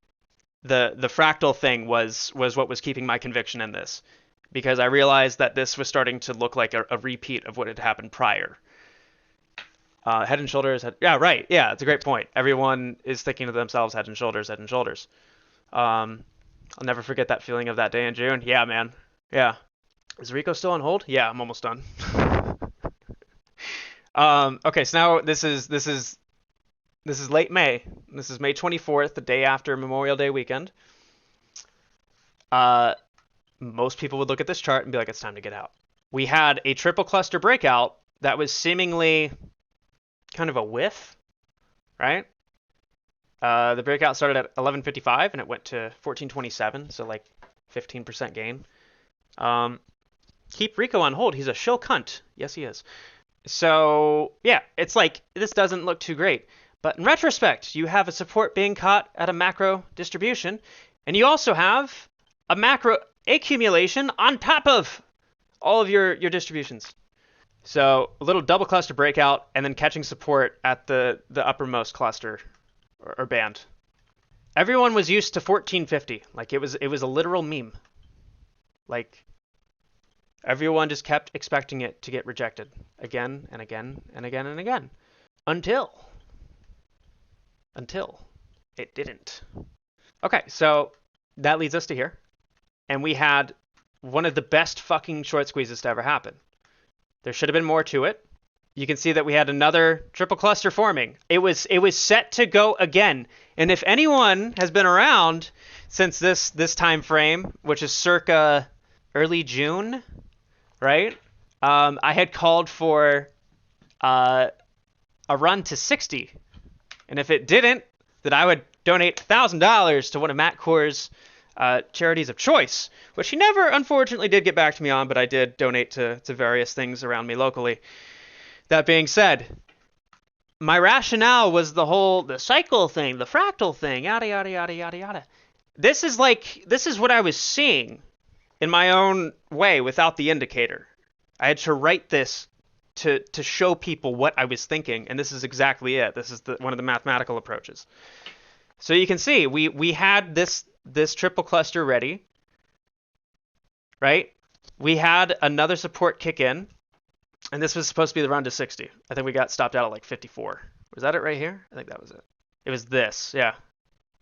the fractal thing was what was keeping my conviction in this, because I realized that this was starting to look like a repeat of what had happened prior. Head and shoulders. Yeah, right. Yeah, it's a great point. Everyone is thinking to themselves, head and shoulders, head and shoulders. I'll never forget that feeling of that day in June. Yeah, man. Yeah. Is Rico still on hold? Yeah, I'm almost done. Okay, so now this is late May. This is May 24th, the day after Memorial Day weekend. Most people would look at this chart and be like, it's time to get out. We had a triple cluster breakout that was seemingly kind of a whiff, right? The breakout started at 11.55 and it went to 14.27, so like 15% gain. Keep Rico on hold. He's a shill cunt. Yes, he is. So yeah, it's like this doesn't look too great. But in retrospect, you have a support being caught at a macro distribution, and you also have a macro accumulation on top of all of your distributions. So a little double cluster breakout and then catching support at the uppermost cluster or band. Everyone was used to 1450. Like it was a literal meme. Like everyone just kept expecting it to get rejected again and again and again and again until it didn't. Okay, so that leads us to here. And we had one of the best fucking short squeezes to ever happen. There should have been more to it. You can see that we had another triple cluster forming. It was set to go again. And if anyone has been around since this time frame, which is circa early June, right? I had called for a run to 60. And if it didn't, then I would donate $1,000 to one of Matt Core's charities of choice, which he never, unfortunately, did get back to me on, but I did donate to various things around me locally. That being said, my rationale was the cycle thing, the fractal thing, yada, yada, yada, yada, yada. This is what I was seeing in my own way without the indicator. I had to write this to show people what I was thinking, and this is exactly it. This is one of the mathematical approaches. So you can see we had this triple cluster ready, right? We had another support kick in, and this was supposed to be the run to 60. I think we got stopped out at like 54. Was that it right here? I think that was it. It was this. Yeah.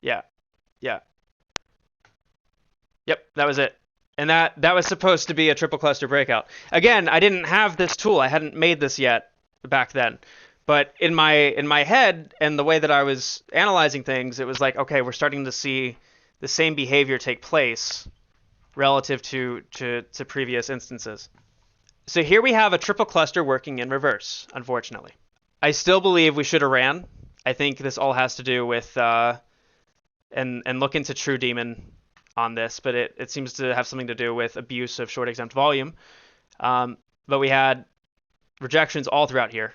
Yep, that was it. And that was supposed to be a triple cluster breakout. Again, I didn't have this tool. I hadn't made this yet back then. But in my head and the way that I was analyzing things, it was like, okay, we're starting to see the same behavior take place relative to previous instances. So here we have a triple cluster working in reverse, unfortunately. I still believe we should have ran. I think this all has to do with and look into True Demon on this, but it seems to have something to do with abuse of short exempt volume. But we had rejections all throughout here.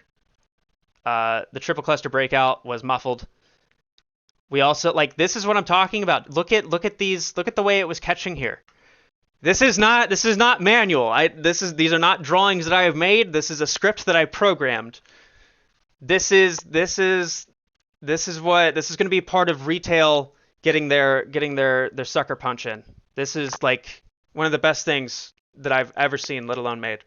The triple cluster breakout was muffled. We also, like, this is what I'm talking about. Look at the way it was catching here. This is not manual. These are not drawings that I have made. This is a script that I programmed. This is going to be part of retail getting their sucker punch in. This is like one of the best things that I've ever seen, let alone made.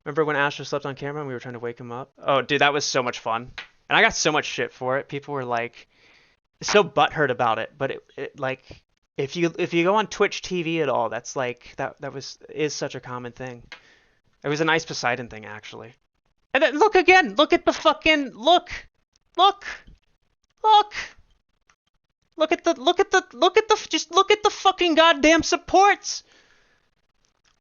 Remember when Astro slept on camera and we were trying to wake him up? Oh, dude, that was so much fun. And I got so much shit for it. People were like so butthurt about it, but it like if you go on Twitch TV at all, that's like is such a common thing. It was a nice Poseidon thing actually. And then look again. Look at the fucking look at the fucking goddamn supports.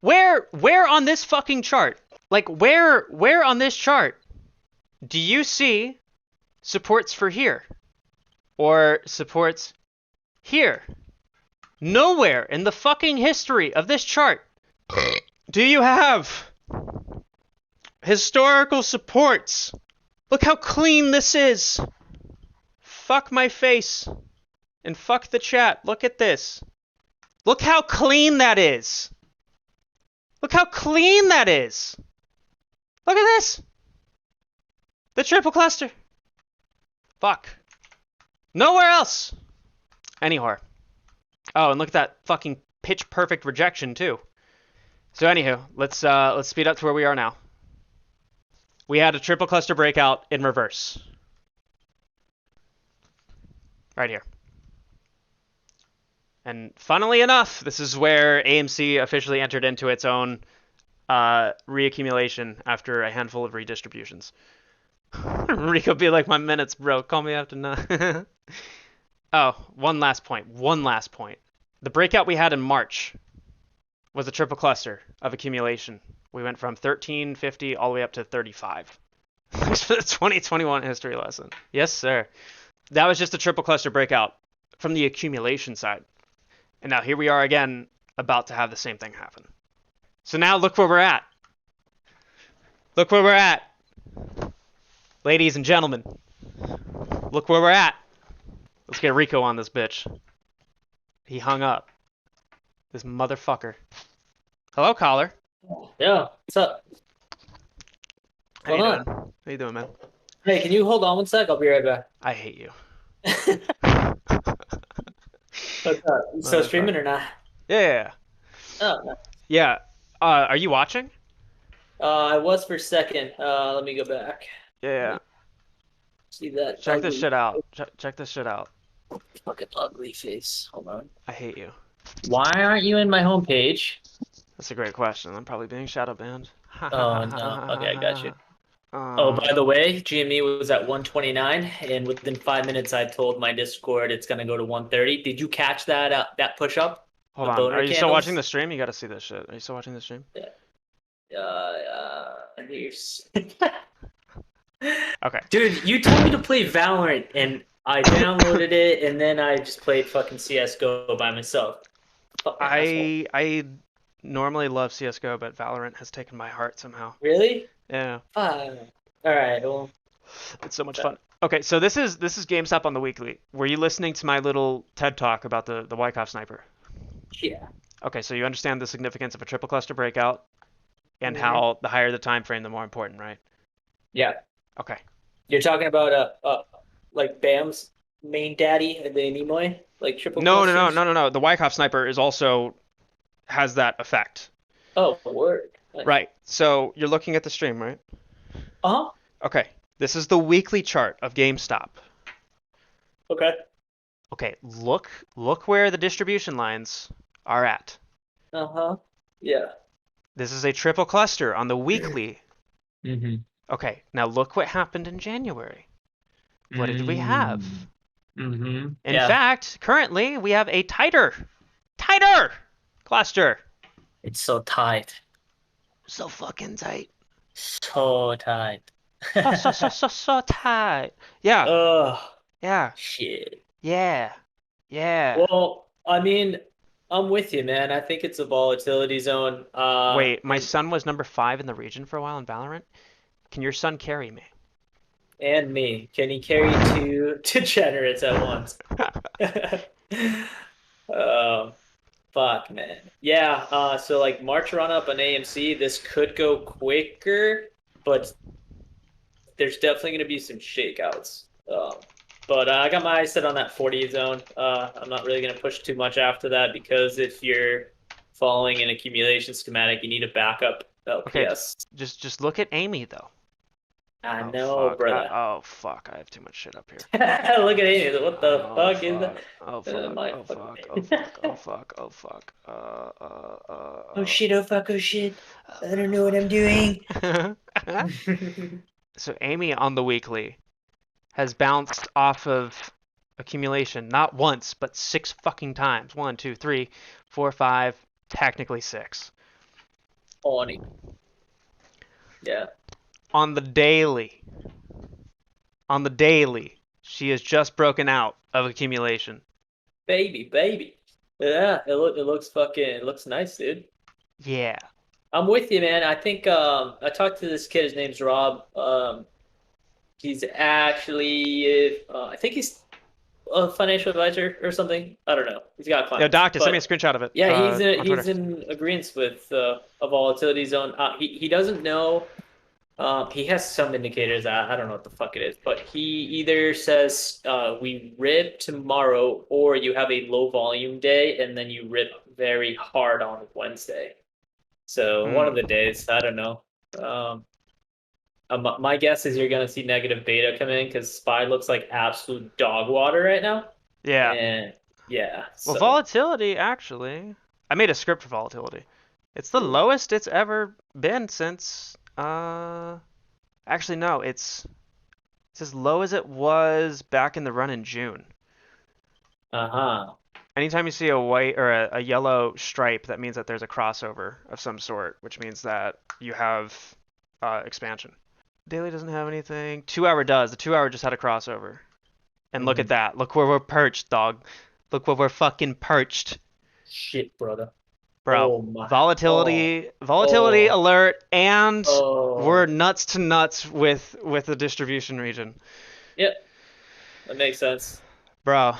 Where on this fucking chart? Like where on this chart do you see supports for here or supports here? Nowhere in the fucking history of this chart do you have historical supports. Look how clean this is. Fuck my face. And fuck the chat. Look at this. Look how clean that is. Look how clean that is. Look at this. The triple cluster. Fuck. Nowhere else. Anyhow. Oh, and look at that fucking pitch perfect rejection too. So anywho, let's speed up to where we are now. We had a triple cluster breakout in reverse. Right here. And funnily enough, this is where AMC officially entered into its own reaccumulation after a handful of redistributions. Rico be like, my minutes, bro. Call me after 9. Oh, one last point. The breakout we had in March was a triple cluster of accumulation. We went from 1350 all the way up to 35. Thanks for the 2021 history lesson. Yes, sir. That was just a triple cluster breakout from the accumulation side. And now here we are again, about to have the same thing happen. So now look where we're at. Look where we're at. Ladies and gentlemen, look where we're at. Let's get Rico on this bitch. He hung up. This motherfucker. Hello, caller. Yeah, what's up? How you doing? How you doing, man? Hey, can you hold on one sec? I'll be right back. I hate you. What's up? You still streaming or not? Yeah. Oh, no. Yeah. Are you watching? I was for a second. Let me go back. Yeah. See that? Check ugly, this shit out. Check this shit out. Fucking ugly face. Hold on. I hate you. Why aren't you in my homepage? That's a great question. I'm probably being shadow banned. Oh no. Okay, I got you. Oh, by the way, GME was at 129, and within 5 minutes, I told my Discord it's gonna go to 130. Did you catch that that push up? Hold on. Are you still watching the stream? You got to see this shit. Are you still watching the stream? Yeah. Here's. Okay. Dude, you told me to play Valorant, and I downloaded it, and then I just played fucking CS:GO by myself. I normally love CS:GO, but Valorant has taken my heart somehow. Really? Yeah. All right. Well, it's so much fun. Okay, so this is GameStop on the weekly. Were you listening to my little TED talk about the Wyckoff sniper? Yeah. Okay, so you understand the significance of a triple cluster breakout, and how the higher the time frame, the more important, right? Yeah. Okay. You're talking about like Bam's main daddy, the Nimoy, like triple. No. The Wyckoff sniper is also has that effect. Oh, word. Right. So you're looking at the stream, right? Uh-huh. Okay. This is the weekly chart of GameStop. Okay. Okay. Look where the distribution lines are at. Uh-huh. Yeah. This is a triple cluster on the weekly. Mm-hmm. Okay. Now look what happened in January. What did we have? Mm-hmm. In fact, currently we have a tighter cluster. It's so tight. So fucking tight. So tight. so tight. Yeah. Ugh. Yeah. Shit. Yeah. Well, I mean, I'm with you, man. I think it's a volatility zone. Wait, my son was number 5 in the region for a while in Valorant. Can your son carry me? And me. Can he carry two degenerates at once? Fuck, man. Yeah, so like March run up on AMC, this could go quicker, but there's definitely going to be some shakeouts. But I got my eyes set on that 40 zone. I'm not really going to push too much after that because if you're following an accumulation schematic, you need a backup LPS. Okay, just look at Amy though. I know, brother. Oh fuck! I have too much shit up here. Look at Amy. What the fuck is that? Oh fuck! Oh shit! Oh fuck! Oh shit! I don't know what I'm doing. So Amy on the weekly has bounced off of accumulation not once but 6 fucking times. 1, 2, 3, 4, 5, technically 6. Funny. Yeah. On the daily, she has just broken out of accumulation. Baby. Yeah, it looks nice, dude. Yeah. I'm with you, man. I think I talked to this kid. His name's Rob. He's actually I think he's a financial advisor or something. I don't know. He's got clients. Yeah, doctor, send me a screenshot of it. Yeah, he's in agreement with a volatility zone. He doesn't know. He has some indicators. I don't know what the fuck it is, but he either says we rip tomorrow, or you have a low volume day and then you rip very hard on Wednesday. So one of the days, I don't know. My guess is you're gonna see negative beta come in because SPY looks like absolute dog water right now. Yeah. And yeah. Well, volatility actually. I made a script for volatility. It's the lowest it's ever been since. Actually, no. It's It's as low as it was back in the run in June. Uh-huh. Anytime you see a white or a yellow stripe, that means that there's a crossover of some sort, which means that you have expansion. Daily doesn't have anything. 2 hour does. The 2 hour just had a crossover. And look at that. Look where we're perched, dog. Look where we're fucking perched. Shit, brother. Bro, Oh my. volatility Oh. alert, and Oh. we're nuts to nuts with the distribution region. Yep. That makes sense. Bro,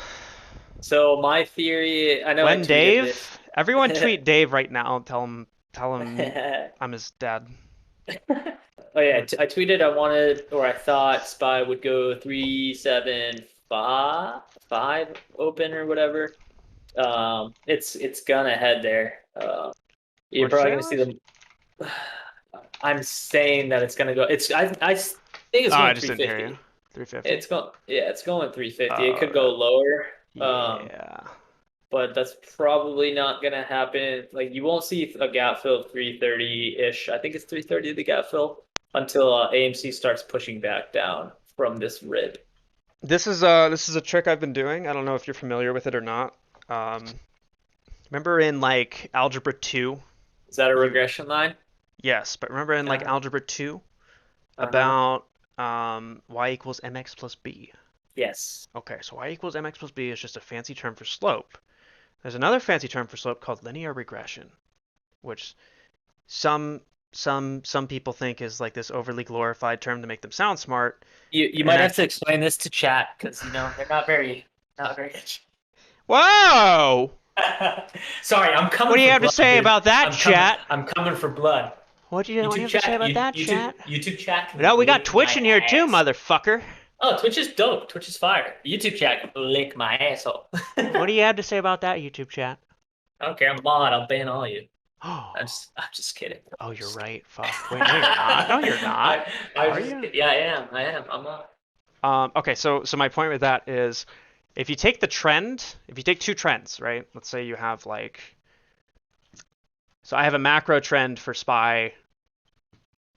So my theory, I know I when tweeted Dave, this. everyone tweet Dave right now. Tell him I'm his dad. Oh yeah, I tweeted I wanted or I thought SPY would go 375 open or whatever. It's gonna head there. You're What'd you probably say, gonna see them. I'm saying that it's gonna go. I think it's Oh, I going just didn't hear 350. you. 350. It's going 350. It Oh, could go lower. yeah. But that's probably not gonna happen. Like you won't see a gap fill of 330-ish. I think it's 330 the gap fill until AMC starts pushing back down from this rip. This is a trick I've been doing. I don't know if you're familiar with it or not. Remember in like algebra 2? Is that a regression line? Yes, but remember in like Uh-huh. algebra 2 Uh-huh. about y equals mx plus b. Yes. Okay, so y equals mx plus b is just a fancy term for slope. There's another fancy term for slope called linear regression, which some people think is like this overly glorified term to make them sound smart. You might have to explain this to chat because they're not very Whoa! Sorry, I'm coming. What do you for have to blood, say dude. about that, chat? I'm coming for blood. What do you have to say about that, chat? YouTube chat. No, we got Twitch in here too, motherfucker. Oh, Twitch is dope. Twitch is fire. YouTube chat can lick my asshole. What do you have to say about that, YouTube chat? I don't care. I'm mod. I'll ban all you. Oh, I'm just kidding. oh, you're right. Fuck. Wait, no, you're not. No, you're not. Are you? Yeah, I am. I'm not. Okay, so my point with that is, if you take the trend, if you take two trends, right? Let's say you have like, so I have a macro trend for SPY.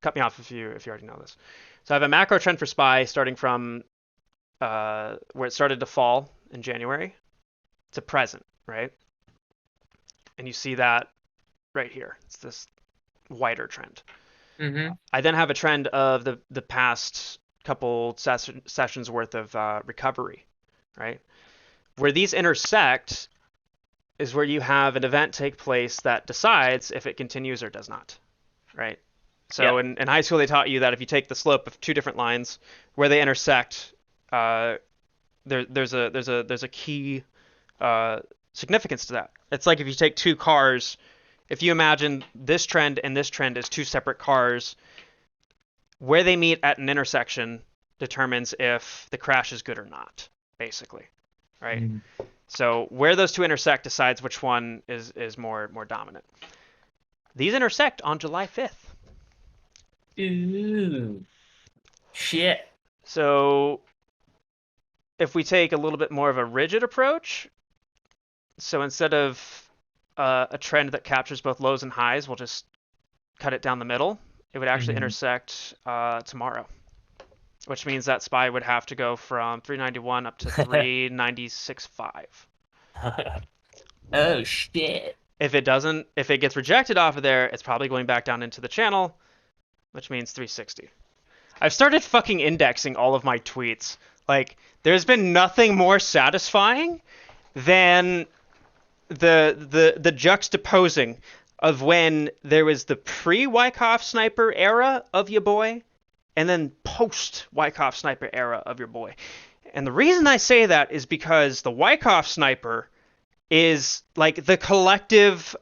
Cut me off if you already know this. So I have a macro trend for SPY starting from where it started to fall in January to present, right? And you see that right here. It's this wider trend. Mm-hmm. I then have a trend of the past couple sessions worth of recovery, right? Where these intersect is where you have an event take place that decides if it continues or does not, right? So in high school they taught you that if you take the slope of two different lines where they intersect, there's a key significance to that. It's like if you take two cars, if you imagine this trend and this trend as two separate cars, where they meet at an intersection determines if the crash is good or not, basically, right? Mm. So where those two intersect decides which one is more dominant. These intersect on July 5th. Ooh, shit. So if we take a little bit more of a rigid approach, so instead of a trend that captures both lows and highs, we'll just cut it down the middle. It would actually intersect tomorrow, which means that SPY would have to go from 391 up to 396.5. Oh shit. If it gets rejected off of there, it's probably going back down into the channel, which means 360. I've started fucking indexing all of my tweets. Like, there's been nothing more satisfying than the juxtaposing of when there was the pre-Wyckoff sniper era of your boy and then post-Wyckoff sniper era of your boy. And the reason I say that is because the Wyckoff sniper is like the collective,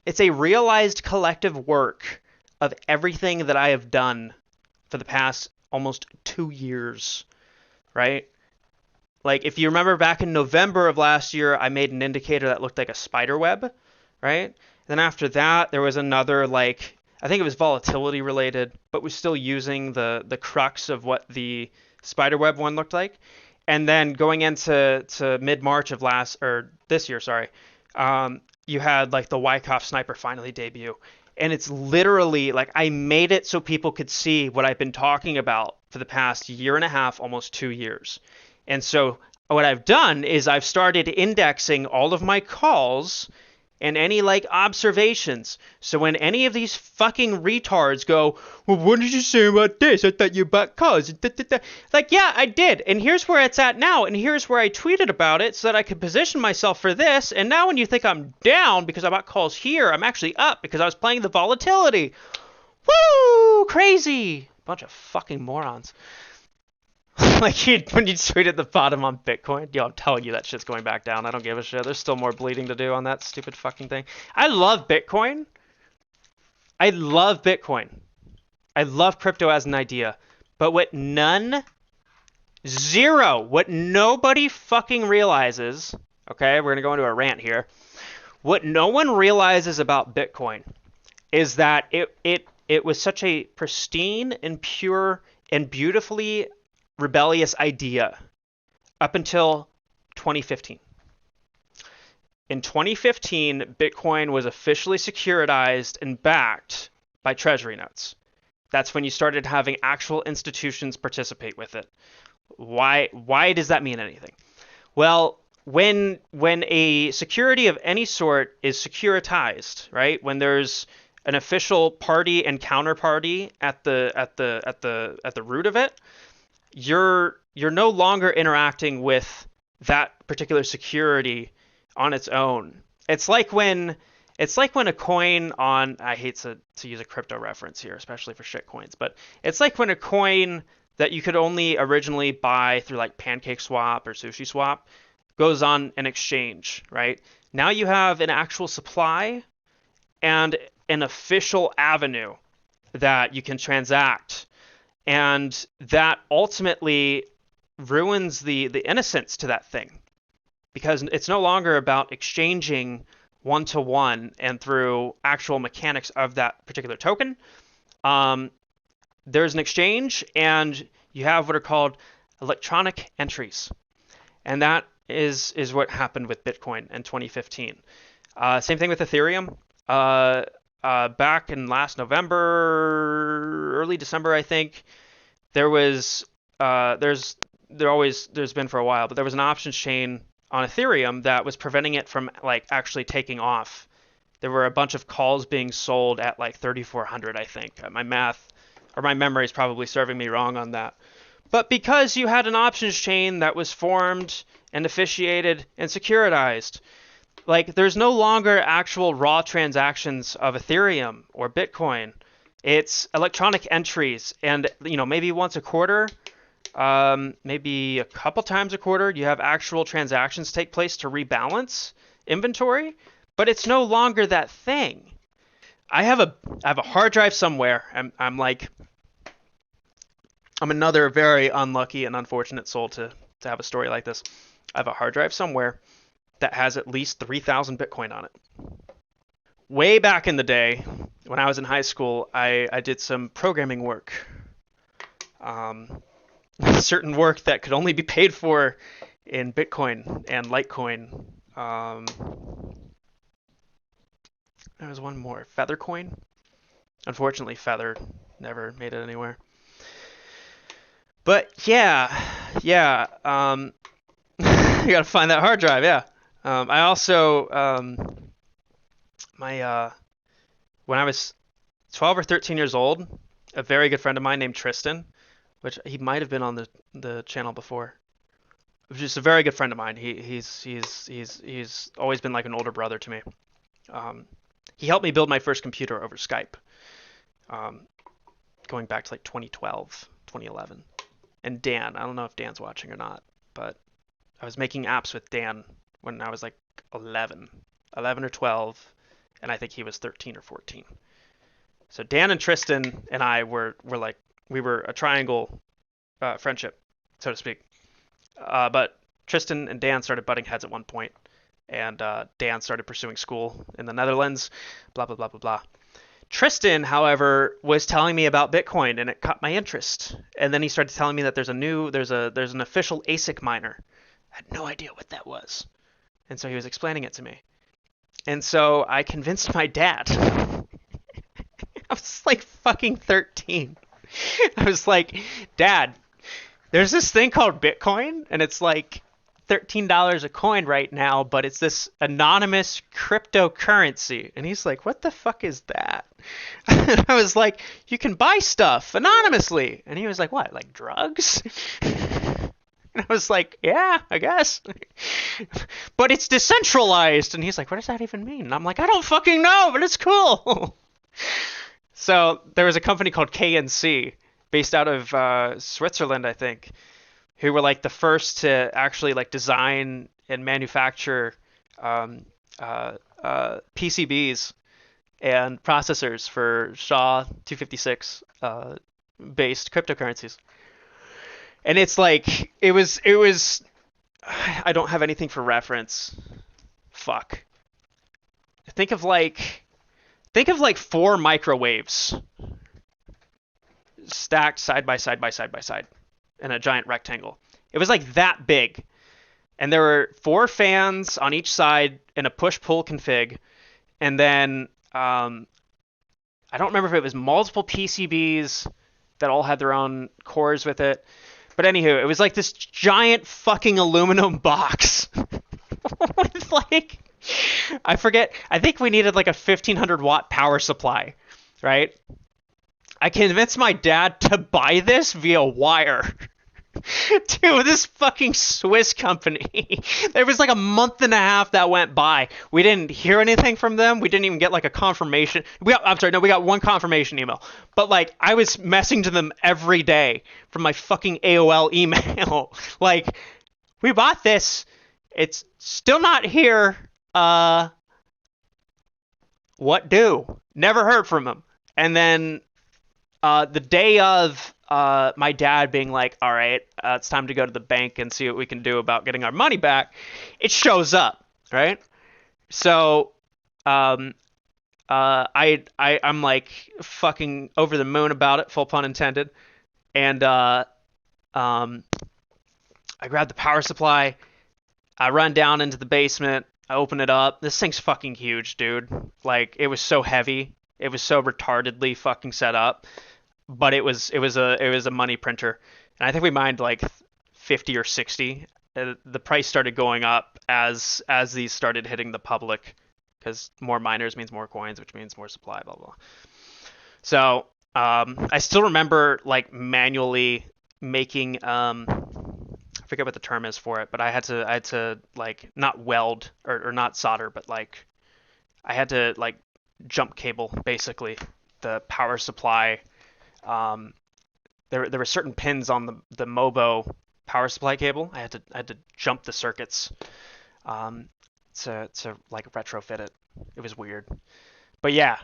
it's a realized collective work of everything that I have done for the past almost 2 years, right? Like, if you remember back in November of last year, I made an indicator that looked like a spider web, right? And then after that, there was another, like, I think it was volatility related, but was still using the crux of what the spider web one looked like. And then going into mid-March of this year, you had like the Wyckoff sniper finally debut. And it's literally like I made it so people could see what I've been talking about for the past year and a half, almost 2 years. And so what I've done is I've started indexing all of my calls and any like observations. So when any of these fucking retards go, well, what did you say about this? I thought you bought calls. Like, yeah, I did. And here's where it's at now. And here's where I tweeted about it so that I could position myself for this. And now when you think I'm down because I bought calls here, I'm actually up because I was playing the volatility. Woo! Crazy. Bunch of fucking morons. Like when you tweet at the bottom on Bitcoin, yo, I'm telling you that shit's going back down. I don't give a shit. There's still more bleeding to do on that stupid fucking thing. I love Bitcoin. I love Bitcoin. I love crypto as an idea. But what nobody fucking realizes, okay, we're going to go into a rant here. What no one realizes about Bitcoin is that it was such a pristine and pure and beautifully rebellious idea up until 2015. In 2015, Bitcoin was officially securitized and backed by treasury notes. That's when you started having actual institutions participate with it. Why does that mean anything? Well, when a security of any sort is securitized, right? When there's an official party and counterparty at the root of it, you're no longer interacting with that particular security on its own. It's like when a coin on, I hate to use a crypto reference here, especially for shit coins, but it's like when a coin that you could only originally buy through like PancakeSwap or SushiSwap goes on an exchange, right? Now you have an actual supply and an official avenue that you can transact. And that ultimately ruins the innocence to that thing, because it's no longer about exchanging one-to-one and through actual mechanics of that particular token. There's an exchange, and you have what are called electronic entries. And that is what happened with Bitcoin in 2015. Same thing with Ethereum. Back in last November, early December, I think, there's been for a while, but there was an options chain on Ethereum that was preventing it from like actually taking off. There were a bunch of calls being sold at like 3,400, I think. My math or my memory is probably serving me wrong on that. But because you had an options chain that was formed and officiated and securitized, like there's no longer actual raw transactions of Ethereum or Bitcoin. It's electronic entries, and maybe once a quarter, maybe a couple times a quarter, you have actual transactions take place to rebalance inventory, but it's no longer that thing. I have a hard drive somewhere. I'm another very unlucky and unfortunate soul to have a story like this. I have a hard drive somewhere that has at least 3,000 Bitcoin on it. Way back in the day, when I was in high school, I did some programming work. Certain work that could only be paid for in Bitcoin and Litecoin. There was one more, Feathercoin. Unfortunately, Feather never made it anywhere. But yeah. You gotta find that hard drive, yeah. I also, when I was 12 or 13 years old, a very good friend of mine named Tristan, which he might have been on the channel before, just a very good friend of mine. He's always been like an older brother to me. He helped me build my first computer over Skype, going back to like 2012, 2011. And Dan, I don't know if Dan's watching or not, but I was making apps with Dan when I was like 11 or 12, and I think he was 13 or 14. So Dan and Tristan and I were a triangle friendship, so to speak. But Tristan and Dan started butting heads at one point, and Dan started pursuing school in the Netherlands, blah, blah, blah, blah, blah. Tristan, however, was telling me about Bitcoin, and it caught my interest. And then he started telling me that there's an official ASIC miner. I had no idea what that was. And so he was explaining it to me. And so I convinced my dad I was like fucking 13. I was like, Dad, there's this thing called Bitcoin, and it's like $13 a coin right now, but it's this anonymous cryptocurrency. And he's like, what the fuck is that? I was like, you can buy stuff anonymously. And he was like, what, like drugs? And I was like, yeah, I guess. But it's decentralized. And he's like, what does that even mean? And I'm like, I don't fucking know, but it's cool. So there was a company called KNC based out of Switzerland, I think, who were like the first to actually like design and manufacture PCBs and processors for SHA-256 based cryptocurrencies. And it's like it was I don't have anything for reference. Fuck. Think of like 4 microwaves stacked side by side by side by side in a giant rectangle. It was like that big. And there were 4 fans on each side in a push-pull config. And then I don't remember if it was multiple PCBs that all had their own cores with it. But anywho, it was like this giant fucking aluminum box with like, I forget, I think we needed like a 1500 watt power supply, right? I convinced my dad to buy this via wire to this fucking Swiss company. There was like a month and a half that went by. We didn't hear anything from them. We didn't even get like a confirmation. We got one confirmation email. But like I was messaging to them every day from my fucking AOL email. Like, we bought this. It's still not here. What do? Never heard from them. And then the day of my dad being like, all right, it's time to go to the bank and see what we can do about getting our money back, it shows up, right? So I'm like fucking over the moon about it, full pun intended. And I grab the power supply, I run down into the basement, I open it up. This thing's fucking huge, dude. Like, it was so heavy. It was so retardedly fucking set up. But it was a money printer, and I think we mined like 50 or 60. The price started going up as these started hitting the public, because more miners means more coins, which means more supply, blah blah. So I still remember like manually making I forget what the term is for it, but I had to like not weld or not solder, but like I had to like jump cable basically the power supply. There were certain pins on the Mobo power supply cable. I had to jump the circuits to like retrofit it. It was weird. But yeah.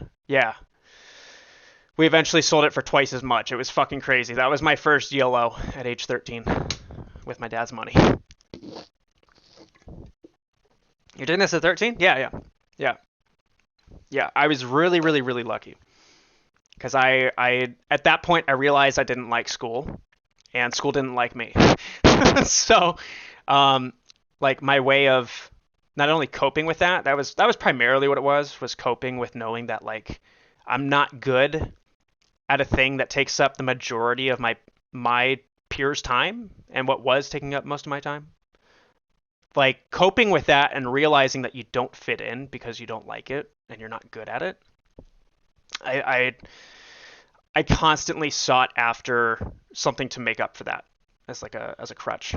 We eventually sold it for twice as much. It was fucking crazy. That was my first YOLO at age 13 with my dad's money. You're doing this at 13? Yeah. I was really, really, really lucky. Because I at that point I realized I didn't like school, and school didn't like me. So, like my way of not only coping with that was primarily what it was coping with knowing that like I'm not good at a thing that takes up the majority of my peers' time and what was taking up most of my time. Like coping with that and realizing that you don't fit in because you don't like it and you're not good at it. I constantly sought after something to make up for that as a crutch.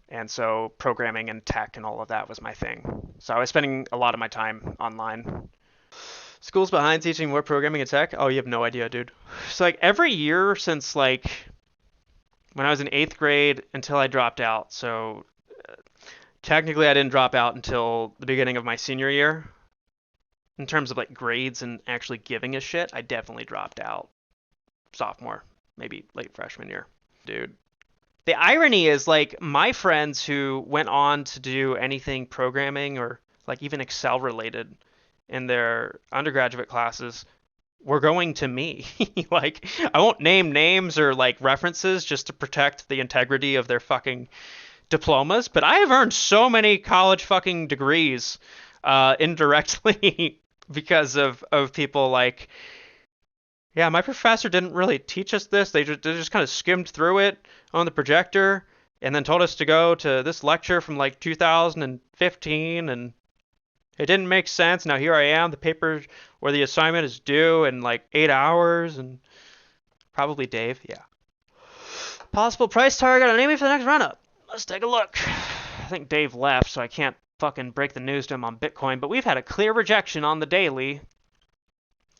And so programming and tech and all of that was my thing. So I was spending a lot of my time online. School's behind teaching more programming and tech? Oh, you have no idea, dude. So like every year since like when I was in 8th grade until I dropped out. So technically I didn't drop out until the beginning of my senior year. In terms of like grades and actually giving a shit, I definitely dropped out sophomore, maybe late freshman year. Dude, the irony is like my friends who went on to do anything programming or like even Excel related in their undergraduate classes were going to me. Like, I won't name names or like references just to protect the integrity of their fucking diplomas, but I have earned so many college fucking degrees indirectly because of people like, Yeah, my professor didn't really teach us this. They just kind of skimmed through it on the projector and then told us to go to this lecture from like 2015, and it didn't make sense. Now here I am, the paper where the assignment is due in like 8 hours, and probably Dave, yeah. Possible price target on AMC for the next run-up. Let's take a look. I think Dave left, so I can't fucking break the news to him on Bitcoin, but we've had a clear rejection on the daily,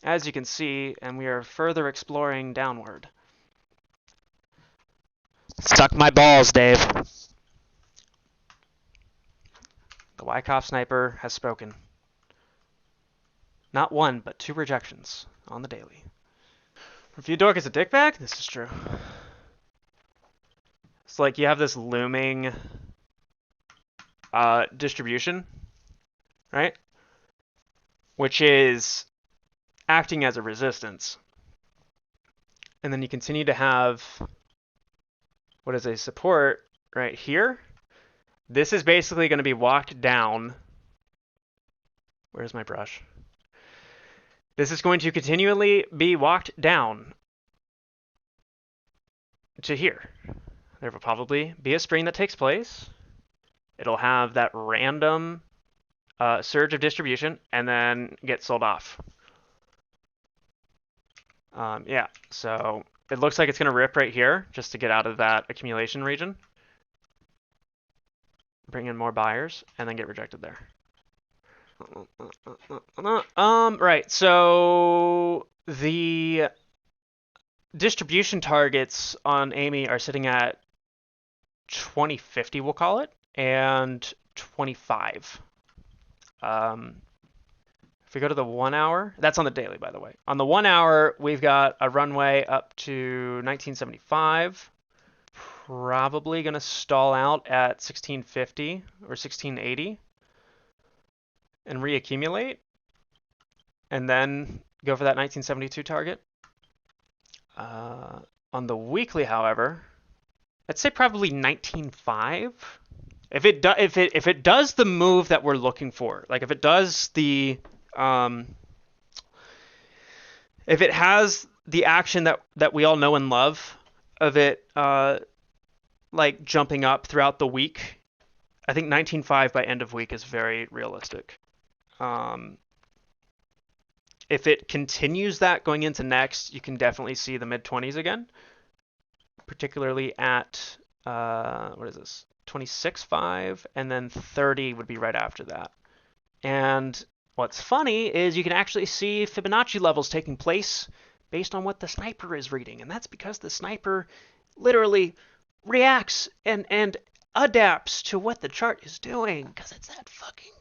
as you can see, and we are further exploring downward. Suck my balls, Dave. The Wyckoff sniper has spoken. Not one, but 2 rejections on the daily. Review dork is a dickbag? This is true. It's like you have this looming distribution, right? Which is acting as a resistance. And then you continue to have what is a support right here. This is basically going to be walked down. Where's my brush? This is going to continually be walked down to here. There will probably be a spring that takes place. It'll have that random surge of distribution and then get sold off. Yeah, so it looks like it's going to rip right here just to get out of that accumulation region. Bring in more buyers and then get rejected there. Right, so the distribution targets on AMI are sitting at 2050, we'll call it, and 25. If we go to the 1 hour, that's on the daily, by the way. On the 1 hour, we've got a runway up to 1975. Probably going to stall out at 1650 or 1680 and reaccumulate, and then go for that 1972 target. On the weekly, however, I'd say probably 19.5. If it does the move that we're looking for, like if it does the if it has the action that we all know and love of it, like jumping up throughout the week, I think 19.5 by end of week is very realistic. If it continues that going into next, you can definitely see the mid-20s again, particularly at, what is this, 26.5, and then 30 would be right after that. And what's funny is you can actually see Fibonacci levels taking place based on what the sniper is reading, and that's because the sniper literally reacts and adapts to what the chart is doing, because it's that fucking